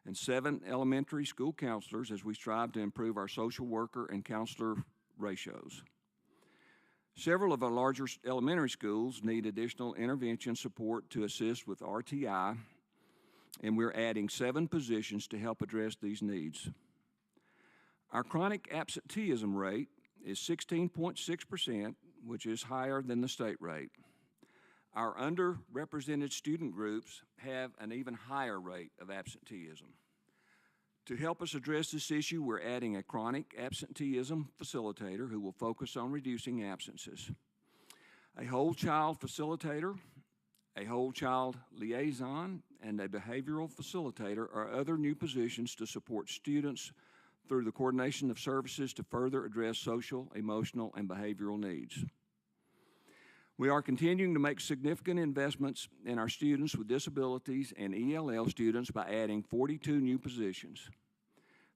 S9: and 7 elementary school counselors as we strive to improve our social worker and counselor ratios. Several of our larger elementary schools need additional intervention support to assist with RTI, and we're adding 7 positions to help address these needs. Our chronic absenteeism rate is 16.6%, which is higher than the state rate. Our underrepresented student groups have an even higher rate of absenteeism. To help us address this issue, we're adding a chronic absenteeism facilitator who will focus on reducing absences, a whole child facilitator, a whole child liaison, and a behavioral facilitator are other new positions to support students through the coordination of services to further address social, emotional, and behavioral needs. We are continuing to make significant investments in our students with disabilities and ELL students by adding 42 new positions.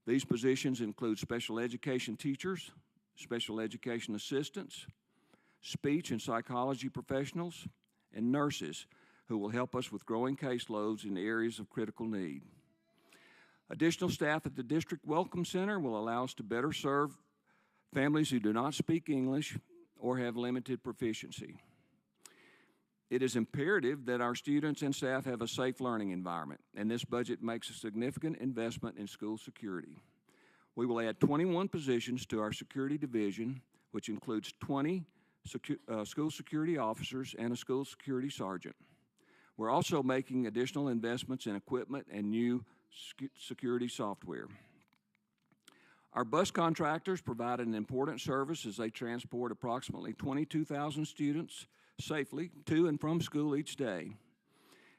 S9: These positions include special education teachers, special education assistants, speech and psychology professionals, and nurses who will help us with growing caseloads in areas of critical need. Additional staff at the District Welcome Center will allow us to better serve families who do not speak English or have limited proficiency. It is imperative that our students and staff have a safe learning environment, and this budget makes a significant investment in school security. We will add 21 positions to our security division, which includes 20 school security officers and a school security sergeant. We're also making additional investments in equipment and new security software. Our bus contractors provide an important service as they transport approximately 22,000 students safely to and from school each day.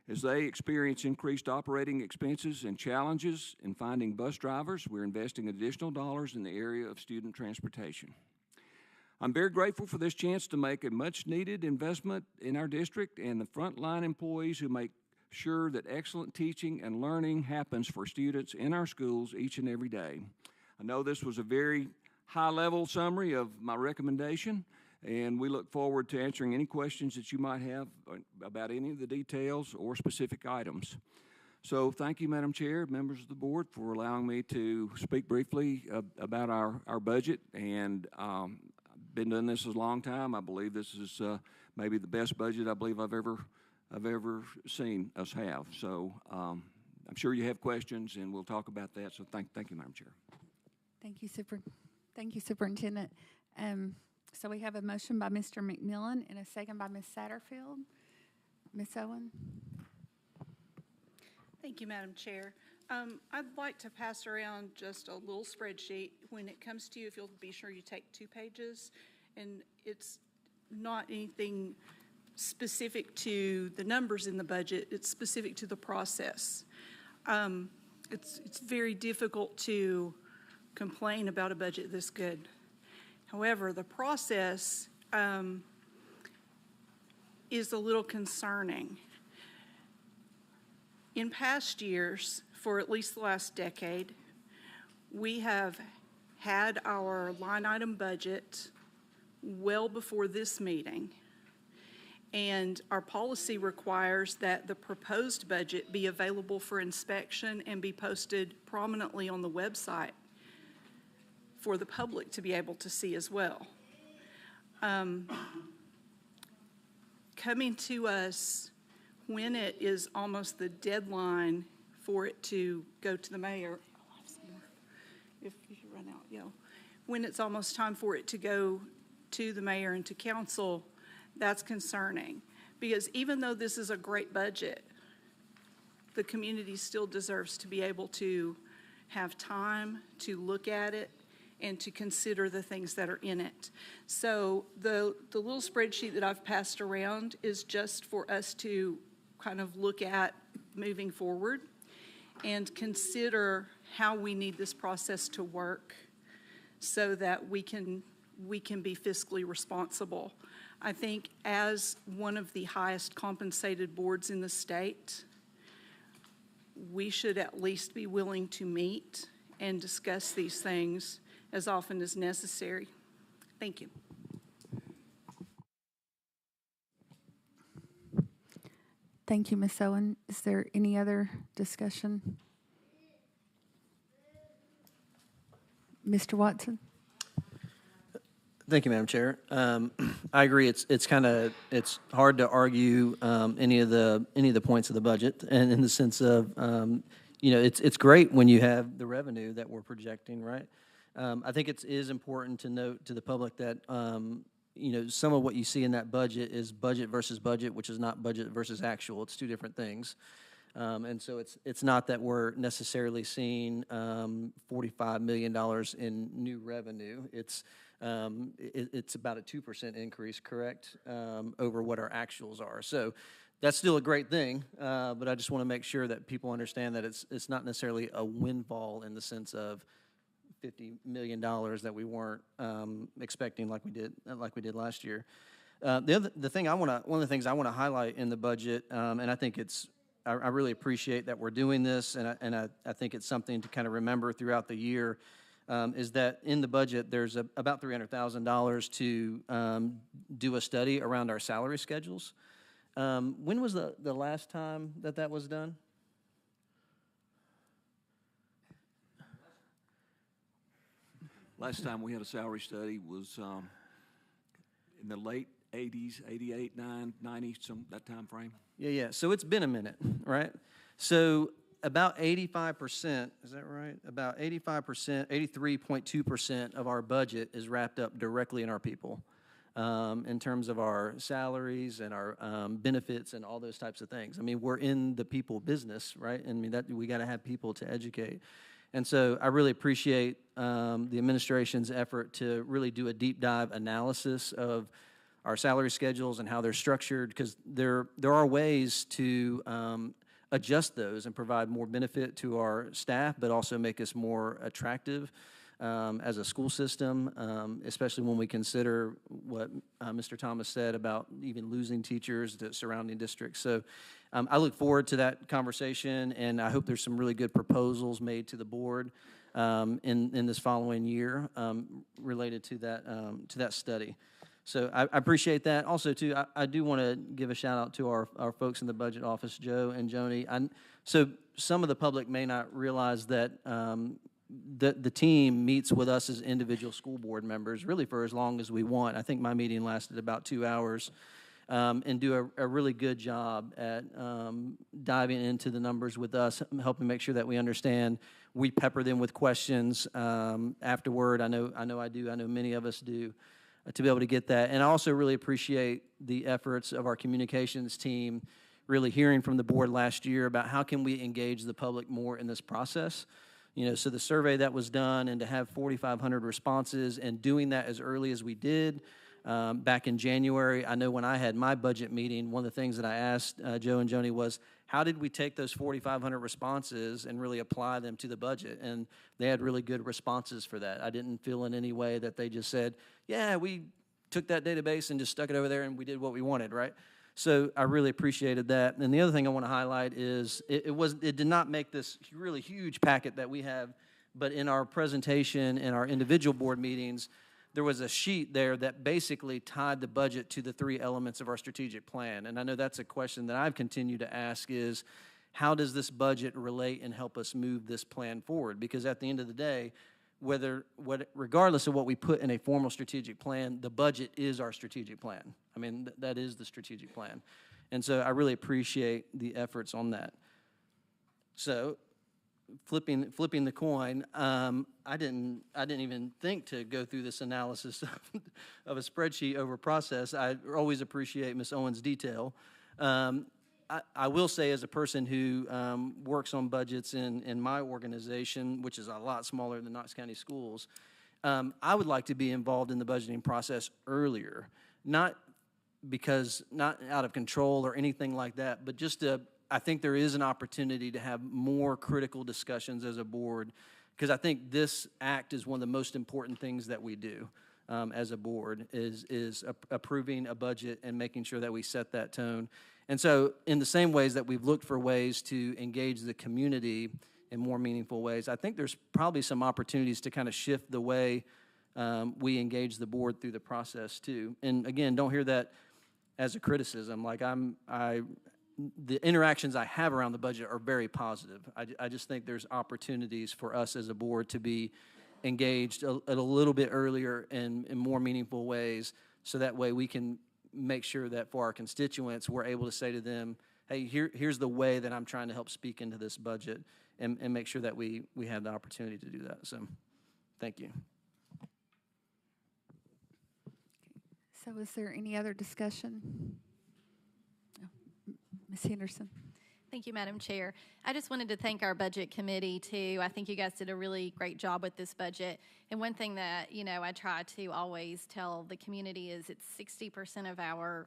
S9: As they experience increased operating expenses and challenges in finding bus drivers, we're investing additional dollars in the area of student transportation. I'm very grateful for this chance to make a much-needed investment in our district and the frontline employees who make sure that excellent teaching and learning happens for students in our schools each and every day. I know this was a very high-level summary of my recommendation, and we look forward to answering any questions that you might have about any of the details or specific items. So thank you, Madam Chair, members of the board, for allowing me to speak briefly about our budget. And I've been doing this a long time. I believe this is maybe the best budget I believe I've ever seen us have. So I'm sure you have questions, and we'll talk about that. So thank you, Madam Chair.
S1: Thank you, Superintendent. So we have a motion by Mr. McMillan and a second by Ms. Satterfield. Ms. Owen?
S8: Thank you, Madam Chair. I'd like to pass around just a little spreadsheet. When it comes to you, if you'll be sure you take 2 pages, and it's not anything specific to the numbers in the budget, it's specific to the process. It's very difficult to complain about a budget this good. However, the process is a little concerning. In past years, for at least the last decade, we have had our line item budget well before this meeting. And our policy requires that the proposed budget be available for inspection and be posted prominently on the website for the public to be able to see as well. Coming to us when it is almost the deadline for it to go to the mayor, if you run out, when it's almost time for it to go to the mayor and to council, that's concerning. Because even though this is a great budget, the community still deserves to be able to have time to look at it and to consider the things that are in it. So the little spreadsheet that I've passed around is just for us to kind of look at moving forward and consider how we need this process to work so that we can be fiscally responsible. I think as one of the highest compensated boards in the state, we should at least be willing to meet and discuss these things as often as necessary. Thank you.
S1: Thank you, Ms. Owen. Is there any other discussion? Mr. Watson?
S6: Thank you, Madam Chair. I agree. It's hard to argue any of the points of the budget, and in the sense of it's great when you have the revenue that we're projecting, right? I think it is important to note to the public that some of what you see in that budget is budget versus budget, which is not budget versus actual. It's two different things. And so it's not that we're necessarily seeing $45 million in new revenue. It's about a 2% increase, correct, over what our actuals are. So that's still a great thing, but I just want to make sure that people understand that it's not necessarily a windfall in the sense of $50 million that we weren't expecting like we did last year. One of the things I want to highlight in the budget, and I think I really appreciate that we're doing this, and I think it's something to kind of remember throughout the year, is that in the budget there's about $300,000 to do a study around our salary schedules. When was the last time that was done?
S9: Last time we had a salary study was in the late 80s, 88, 90, that time frame.
S6: Yeah. So it's been a minute, right? So about 85%, is that right? About 85%, 83.2% of our budget is wrapped up directly in our people, in terms of our salaries and our benefits and all those types of things. I mean, we're in the people business, right? I mean, that we got to have people to educate. And so I really appreciate the administration's effort to really do a deep dive analysis of our salary schedules and how they're structured, because there are ways to adjust those and provide more benefit to our staff, but also make us more attractive as a school system, especially when we consider what Mr. Thomas said about even losing teachers to surrounding districts. So I look forward to that conversation, and I hope there's some really good proposals made to the board in this following year related to that study. So I appreciate that. Also, too, I do want to give a shout out to our folks in the budget office, Joe and Joni. So some of the public may not realize that the team meets with us as individual school board members really for as long as we want. I think my meeting lasted about 2 hours, and do a really good job at diving into the numbers with us, helping make sure that we understand. We pepper them with questions afterward. I know I do. I know many of us do. To be able to get that. And I also really appreciate the efforts of our communications team, really hearing from the board last year about how can we engage the public more in this process. So the survey that was done, and to have 4,500 responses, and doing that as early as we did back in January. I know when I had my budget meeting, one of the things that I asked Joe and Joni was, how did we take those 4,500 responses and really apply them to the budget? And they had really good responses for that. I didn't feel in any way that they just said, yeah, we took that database and just stuck it over there and we did what we wanted, right? So I really appreciated that. And the other thing I want to highlight is it did not make this really huge packet that we have, but in our presentation and our individual board meetings, there was a sheet there that basically tied the budget to the three elements of our strategic plan. And I know that's a question that I've continued to ask is, how does this budget relate and help us move this plan forward? Because at the end of the day, regardless of what we put in a formal strategic plan, the budget is our strategic plan. I mean, that is the strategic plan. And so I really appreciate the efforts on that. So flipping the coin, I didn't even think to go through this analysis of a spreadsheet over process. I always appreciate Ms. Owen's detail. I will say, as a person who works on budgets in my organization, which is a lot smaller than Knox County Schools, I would like to be involved in the budgeting process earlier, not out of control or anything like that, but just I think there is an opportunity to have more critical discussions as a board, because I think this act is one of the most important things that we do as a board, is approving a budget and making sure that we set that tone. And so in the same ways that we've looked for ways to engage the community in more meaningful ways, I think there's probably some opportunities to kind of shift the way we engage the board through the process too. And again, don't hear that as a criticism. Like the interactions I have around the budget are very positive. I just think there's opportunities for us as a board to be engaged at a little bit earlier in more meaningful ways, so that way we can make sure that for our constituents, we're able to say to them, hey, here's the way that I'm trying to help speak into this budget, and make sure that we have the opportunity to do that. So thank you.
S1: So is there any other discussion? Ms. Henderson?
S2: Thank you, Madam Chair. I just wanted to thank our budget committee too. I think you guys did a really great job with this budget. And one thing that, I try to always tell the community is it's 60% of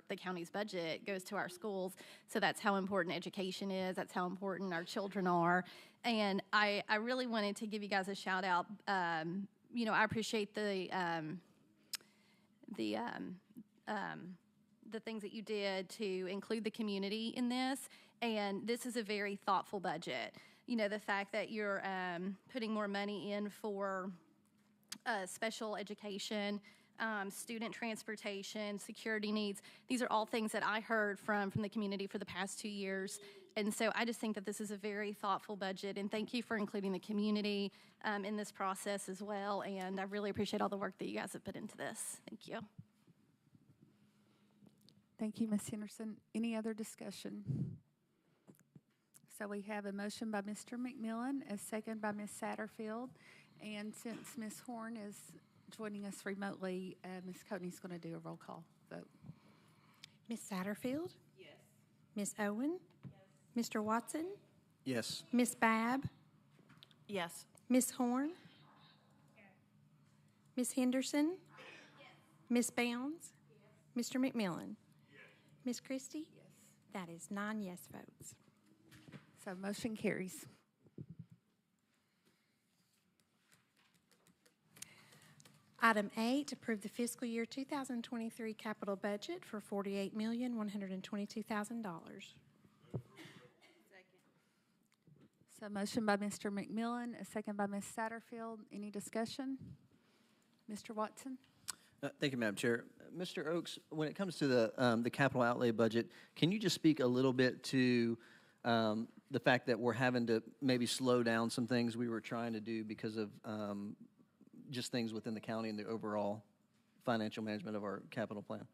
S2: the county's budget goes to our schools. So that's how important education is. That's how important our children are. And I really wanted to give you guys a shout out. I appreciate the things that you did to include the community in this. And this is a very thoughtful budget. The fact that you're putting more money in for special education, student transportation, security needs. These are all things that I heard from the community for the past 2 years. And so I just think that this is a very thoughtful budget. And thank you for including the community in this process as well. And I really appreciate all the work that you guys have put into this. Thank you.
S1: Thank you, Ms. Henderson. Any other discussion? So we have a motion by Mr. McMillan, a second by Ms. Satterfield. And since Ms. Horn is joining us remotely, Ms. Coatney's going to do a roll call vote.
S3: Ms. Satterfield? Yes. Ms. Owen? Yes. Mr. Watson?
S6: Yes.
S3: Ms. Babb?
S5: Yes.
S3: Ms. Horn? Yes. Ms. Henderson? Yes. Ms. Bounds? Yes. Mr. McMillan? Yes. Ms. Christie?
S1: Yes.
S3: That is 9 yes votes.
S1: So motion carries.
S3: Item 8, approve the fiscal year 2023 capital budget for $48,122,000.
S1: So motion by Mr. McMillan, a second by Ms. Satterfield. Any discussion? Mr. Watson?
S6: Thank you, Madam Chair. Mr. Oakes, when it comes to the capital outlay budget, can you just speak a little bit to the fact that we're having to maybe slow down some things we were trying to do because of just things within the county and the overall financial management of our capital plan?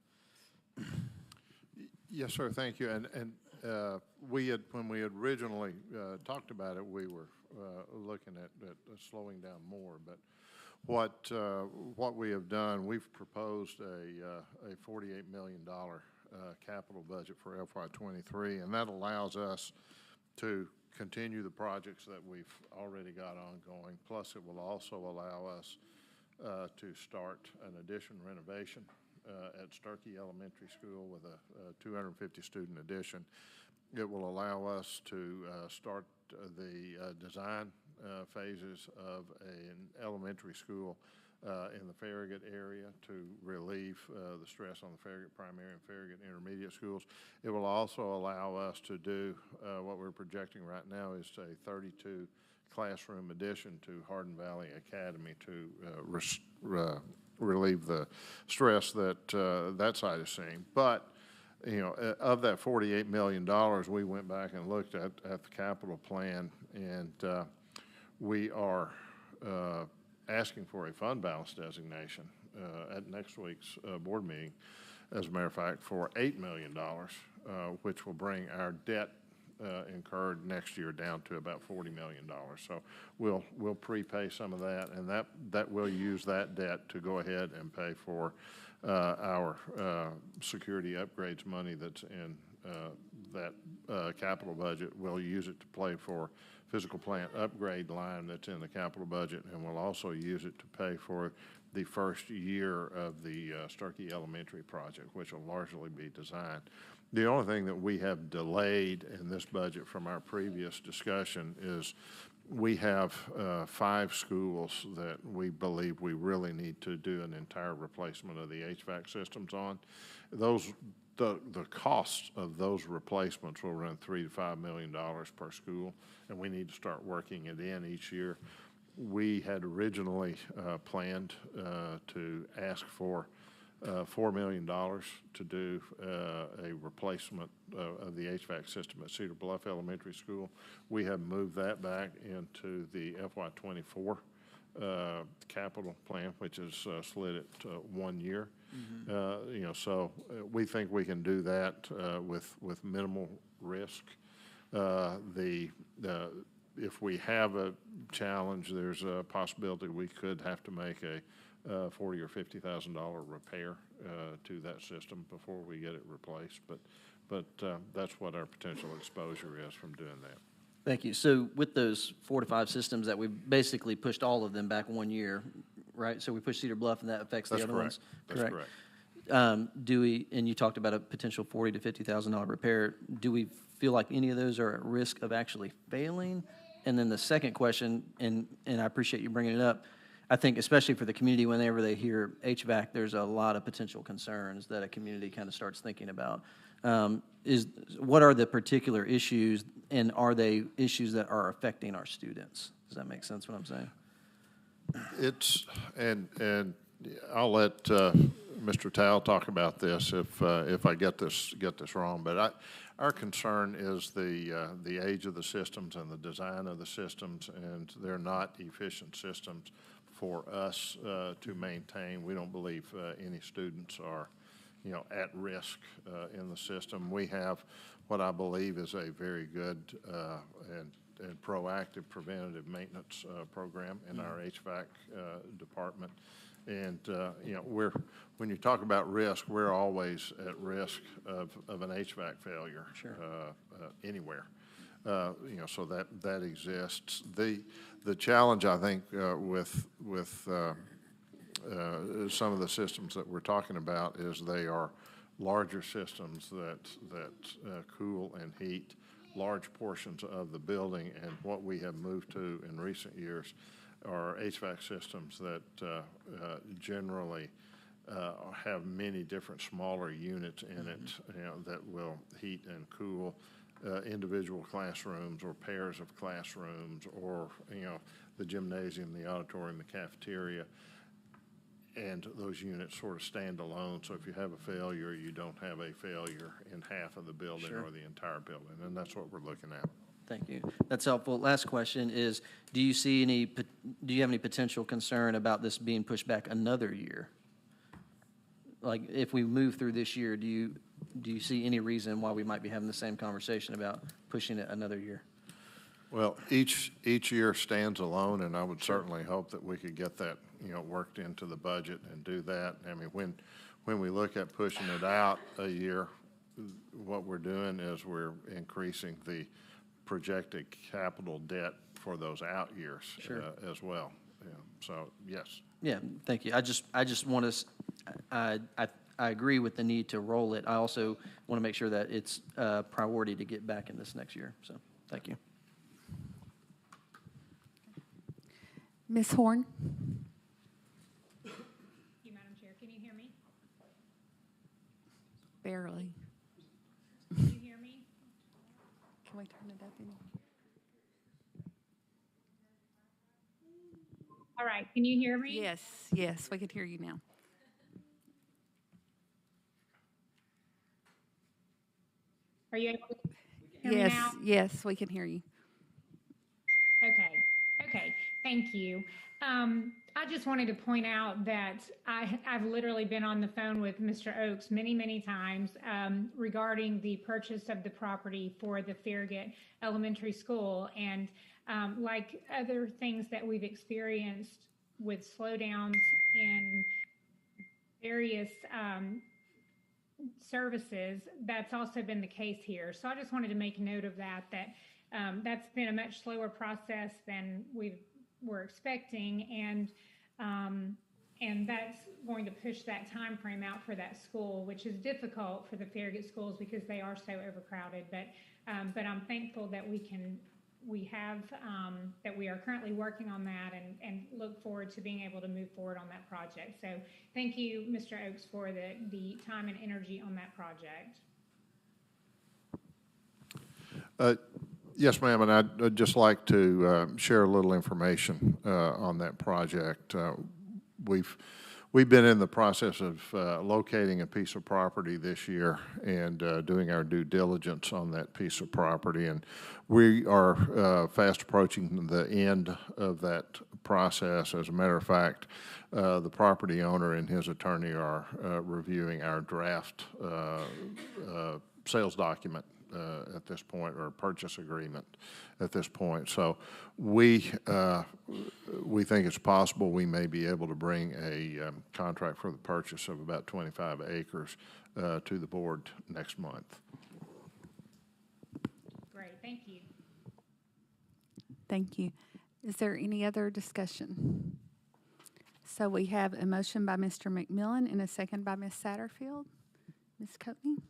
S10: Yes, sir. Thank you. And when we had originally talked about it, we were looking at slowing down more. But what we have done, we've proposed a $48 million capital budget for FY23, and that allows us to continue the projects that we've already got ongoing. Plus, it will also allow us to start an addition renovation at Sturkey Elementary School with a 250 student addition. It will allow us to start the design phases of an elementary school in the Farragut area to relieve the stress on the Farragut primary and Farragut intermediate schools. It will also allow us to do what we're projecting right now is a 32 classroom addition to Hardin Valley Academy to relieve the stress that that side is seeing. But of that $48 million, we went back and looked at the capital plan, and we are asking for a fund balance designation at next week's board meeting, as a matter of fact, for $8 million, which will bring our debt incurred next year down to about $40 million. So we'll prepay some of that, and that will use that debt to go ahead and pay for our security upgrades money that's in that capital budget. We'll use it to pay for physical plant upgrade line that's in the capital budget, and we'll also use it to pay for the first year of the Starkey Elementary project, which will largely be designed. The only thing that we have delayed in this budget from our previous discussion is we have 5 schools that we believe we really need to do an entire replacement of the HVAC systems on. The costs of those replacements will run $3 to $5 million per school, and we need to start working it in each year. We had originally planned to ask for $4 million to do a replacement of the HVAC system at Cedar Bluff Elementary School. We have moved that back into the FY24 capital plan, which is slid it 1 year. So we think we can do that with minimal risk. If we have a challenge, there's a possibility we could have to make a $40,000 or $50,000 repair to that system before we get it replaced. But that's what our potential exposure is from doing that.
S6: Thank you. So with those 4 to 5 systems that we basically pushed all of them back 1 year, right? So we pushed Cedar Bluff, and that affects the other ones?
S10: That's correct.
S6: Do we, and you talked about a potential $40,000 to $50,000 repair, do we feel like any of those are at risk of actually failing? And then the second question, and I appreciate you bringing it up, I think especially for the community, whenever they hear HVAC, there's a lot of potential concerns that a community kind of starts thinking about. What are the particular issues, and are they issues that are affecting our students? Does that make sense what I'm saying?
S10: And I'll let Mr. Towle talk about this if I get this wrong, but our concern is the age of the systems and the design of the systems, and they're not efficient systems for us to maintain. We don't believe any students are at risk in the system. We have what I believe is a very good and proactive preventative maintenance program in our HVAC department. And when you talk about risk, we're always at risk of an HVAC failure.
S6: Sure.
S10: Anywhere. So that exists. The challenge, I think, with some of the systems that we're talking about is they are larger systems that cool and heat large portions of the building, and what we have moved to in recent years are HVAC systems that generally have many different smaller units in it, that will heat and cool individual classrooms or pairs of classrooms, or the gymnasium, the auditorium, the cafeteria. And those units sort of stand alone, so if you have a failure, you don't have a failure in half of the building. Sure. Or the entire building, and that's what we're looking at.
S6: Thank you. That's helpful. Last question is, do you have any potential concern about this being pushed back another year? Like, if we move through this year, do you see any reason why we might be having the same conversation about pushing it another year?
S10: Well, each year stands alone, and I would certainly hope that we could get that worked into the budget and do that. I mean, when we look at pushing it out a year, what we're doing is we're increasing the projected capital debt for those out years. Sure. As well. So yes.
S6: Yeah, thank you. I just want to. I agree with the need to roll it. I also want to make sure that it's a priority to get back in this next year. So thank you.
S1: Ms. Horn?
S11: Thank you, Madam Chair. Can you hear me?
S1: Barely.
S11: Can you hear me?
S1: Can we turn it up any?
S11: All right, can you hear me?
S1: Yes, yes, we can hear you now.
S11: Are you able to hear me
S1: Yes,
S11: now?
S1: yes, we can hear you.
S11: Okay, thank you. I just wanted to point out that I've literally been on the phone with Mr. Oakes many times regarding the purchase of the property for the Farragut Elementary School. And like other things that we've experienced with slowdowns in various services, that's also been the case here. So I just wanted to make note of that that's been a much slower process than we were expecting, and that's going to push that time frame out for that school, which is difficult for the Farragut schools because they are so overcrowded. But I'm thankful that we are currently working on that and look forward to being able to move forward on that project. So thank you, Mr. Oakes, for the time and energy on that project.
S10: Yes, ma'am, and I'd just like to share a little information on that project. We've been in the process of locating a piece of property this year and doing our due diligence on that piece of property, and we are fast approaching the end of that process. As a matter of fact, the property owner and his attorney are reviewing our draft sales document at this point, or purchase agreement at this point. So we think it's possible we may be able to bring a contract for the purchase of about 25 acres to the board next month.
S11: Great, thank you.
S1: Thank you. Is there any other discussion? So we have a motion by Mr. McMillan and a second by Ms. Satterfield. Ms. Coatney?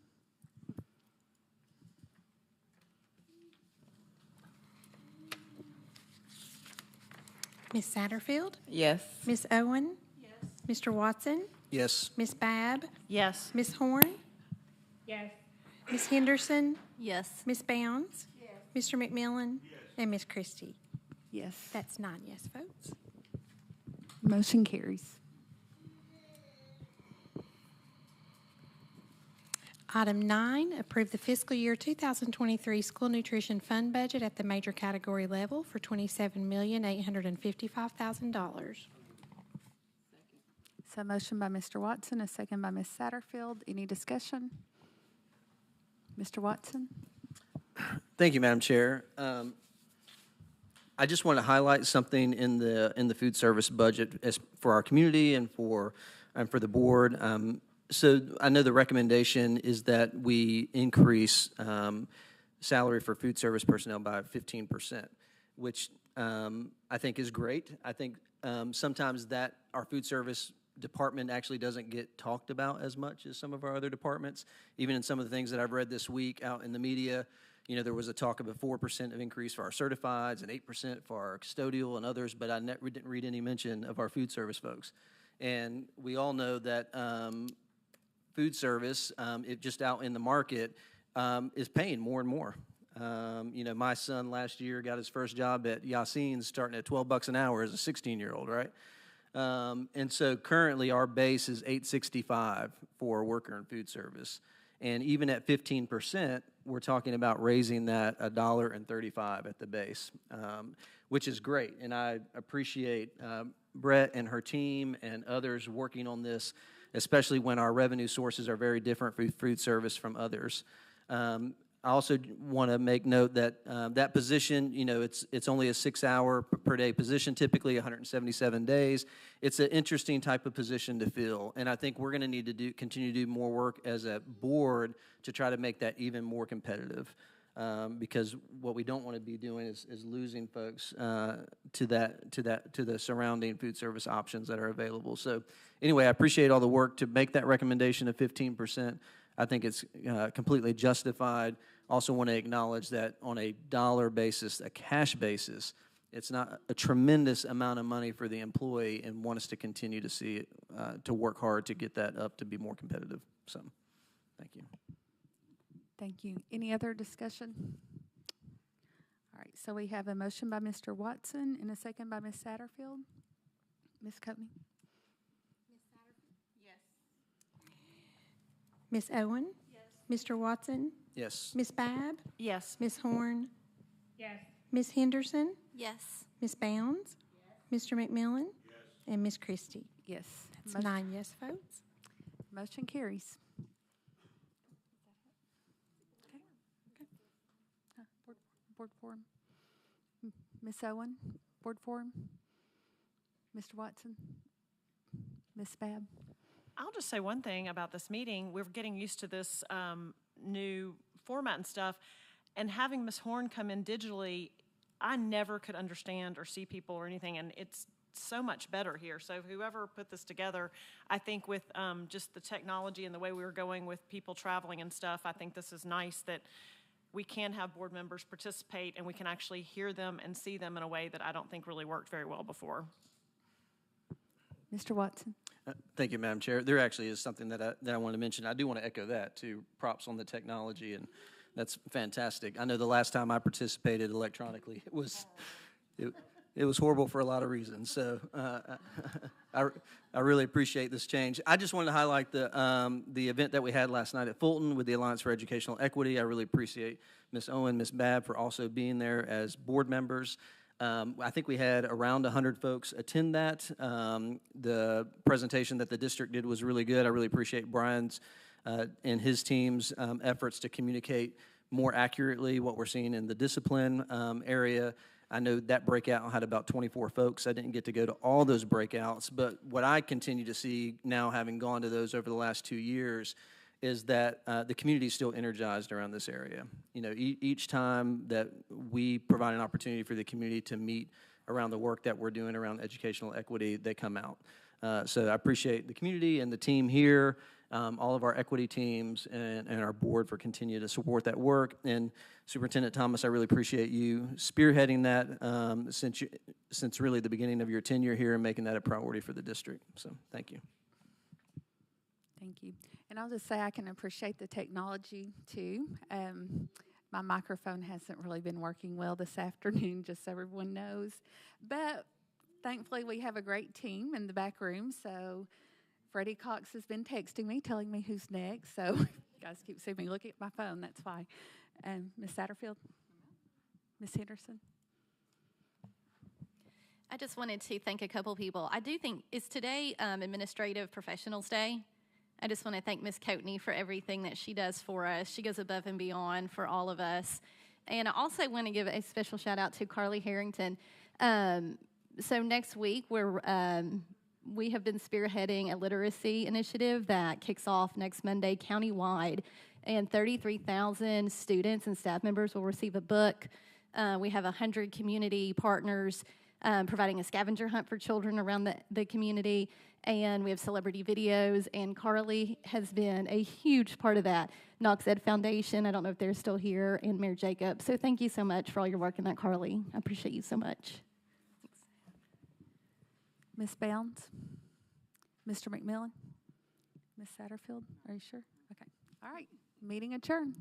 S3: Ms. Satterfield?
S2: Yes.
S3: Ms. Owen? Yes. Mr. Watson?
S6: Yes.
S3: Ms. Babb?
S5: Yes.
S3: Ms. Horn?
S11: Yes.
S3: Ms. Henderson?
S2: Yes.
S3: Ms. Bounds? Yes. Mr. McMillan? Yes. And Ms. Christie?
S1: Yes.
S3: That's 9 yes votes.
S1: Motion carries.
S3: Item 9, approve the fiscal year 2023 school nutrition fund budget at the major category level for $27,855,000.
S1: So motion by Mr. Watson, a second by Ms. Satterfield. Any discussion? Mr. Watson?
S6: Thank you, Madam Chair. I just want to highlight something in the food service budget as for our community and for the board. So I know the recommendation is that we increase salary for food service personnel by 15%, which I think is great. I think sometimes that our food service department actually doesn't get talked about as much as some of our other departments. Even in some of the things that I've read this week out in the media, you know, there was a talk of a 4% of increase for our certifieds and 8% for our custodial and others, but I didn't read any mention of our food service folks. And we all know that food service, it just out in the market, is paying more and more. You know, my son last year got his first job at Yassine's starting at $12 an hour as a 16-year-old, right? And so currently our base is $865 for a worker in food service. And even at 15%, we're talking about raising that $1.35 at the base, which is great. And I appreciate Brett and her team and others working on this, especially when our revenue sources are very different for food service from others. I also want to make note that that position, you know, it's only a 6-hour per day position, typically 177 days. It's an interesting type of position to fill, and I think we're going to need to continue to do more work as a board to try to make that even more competitive. Because what we don't want to be doing is losing folks to the surrounding food service options that are available. So anyway, I appreciate all the work to make that recommendation of 15%. I think it's completely justified. Also want to acknowledge that on a dollar basis, a cash basis, it's not a tremendous amount of money for the employee, and want us to continue to see it, to work hard to get that up to be more competitive. So thank you.
S1: Thank you. Any other discussion? All right, so we have a motion by Mr. Watson and a second by Ms. Satterfield. Ms. Coatney?
S8: Yes.
S3: Ms. Owen? Yes. Mr. Watson?
S6: Yes.
S3: Ms. Babb?
S5: Yes.
S3: Ms. Horn?
S11: Yes.
S3: Ms. Henderson?
S2: Yes.
S3: Ms. Bounds? Mr. McMillan? And Ms. Christie?
S1: Yes.
S3: That's 9 yes votes.
S1: Motion carries. Board forum. Ms. Owen, board forum. Mr. Watson. Ms. Babb.
S5: I'll just say one thing about this meeting. We're getting used to this new format and stuff, and having Ms. Horn come in digitally, I never could understand or see people or anything, and it's so much better here. So whoever put this together, I think with just the technology and the way we were going with people traveling and stuff, I think this is nice that we can have board members participate and we can actually hear them and see them in a way that I don't think really worked very well before.
S1: Mr. Watson.
S6: Thank you, Madam Chair. There actually is something that I want to mention. I do want to echo that, too. Props on the technology, and that's fantastic. I know the last time I participated electronically, it was horrible for a lot of reasons. So I really appreciate this change. I just wanted to highlight the event that we had last night at Fulton with the Alliance for Educational Equity. I really appreciate Ms. Owen, Ms. Babb for also being there as board members. I think we had around 100 folks attend that. The presentation that the district did was really good. I really appreciate Brian's and his team's efforts to communicate more accurately what we're seeing in the discipline area. I know that breakout had about 24 folks. I didn't get to go to all those breakouts, but what I continue to see now, having gone to those over the last 2 years, is that the community is still energized around this area. You know, each time that we provide an opportunity for the community to meet around the work that we're doing around educational equity, they come out. So I appreciate the community and the team here, all of our equity teams and our board for continuing to support that work. And Superintendent Thomas, I really appreciate you spearheading that since really the beginning of your tenure here and making that a priority for the district. So thank you.
S1: Thank you. And I'll just say I can appreciate the technology too. My microphone hasn't really been working well this afternoon, just so everyone knows. But thankfully we have a great team in the back room. So Freddie Cox has been texting me, telling me who's next. So you guys keep seeing me looking at my phone, that's why. Ms. Satterfield? Ms. Henderson?
S2: I just wanted to thank a couple people. I do think, is today Administrative Professionals Day? I just want to thank Ms. Coatney for everything that she does for us. She goes above and beyond for all of us. And I also want to give a special shout out to Carly Harrington. So next week, we have been spearheading a literacy initiative that kicks off next Monday countywide. And 33,000 students and staff members will receive a book. We have 100 community partners providing a scavenger hunt for children around the community. And we have celebrity videos, and Carly has been a huge part of that. Knox Ed Foundation, I don't know if they're still here, and Mayor Jacob. So thank you so much for all your work in that, Carly. I appreciate you so much.
S1: Ms. Bounds? Mr. McMillan? Ms. Satterfield, are you sure? Okay. All right. Meeting adjourned.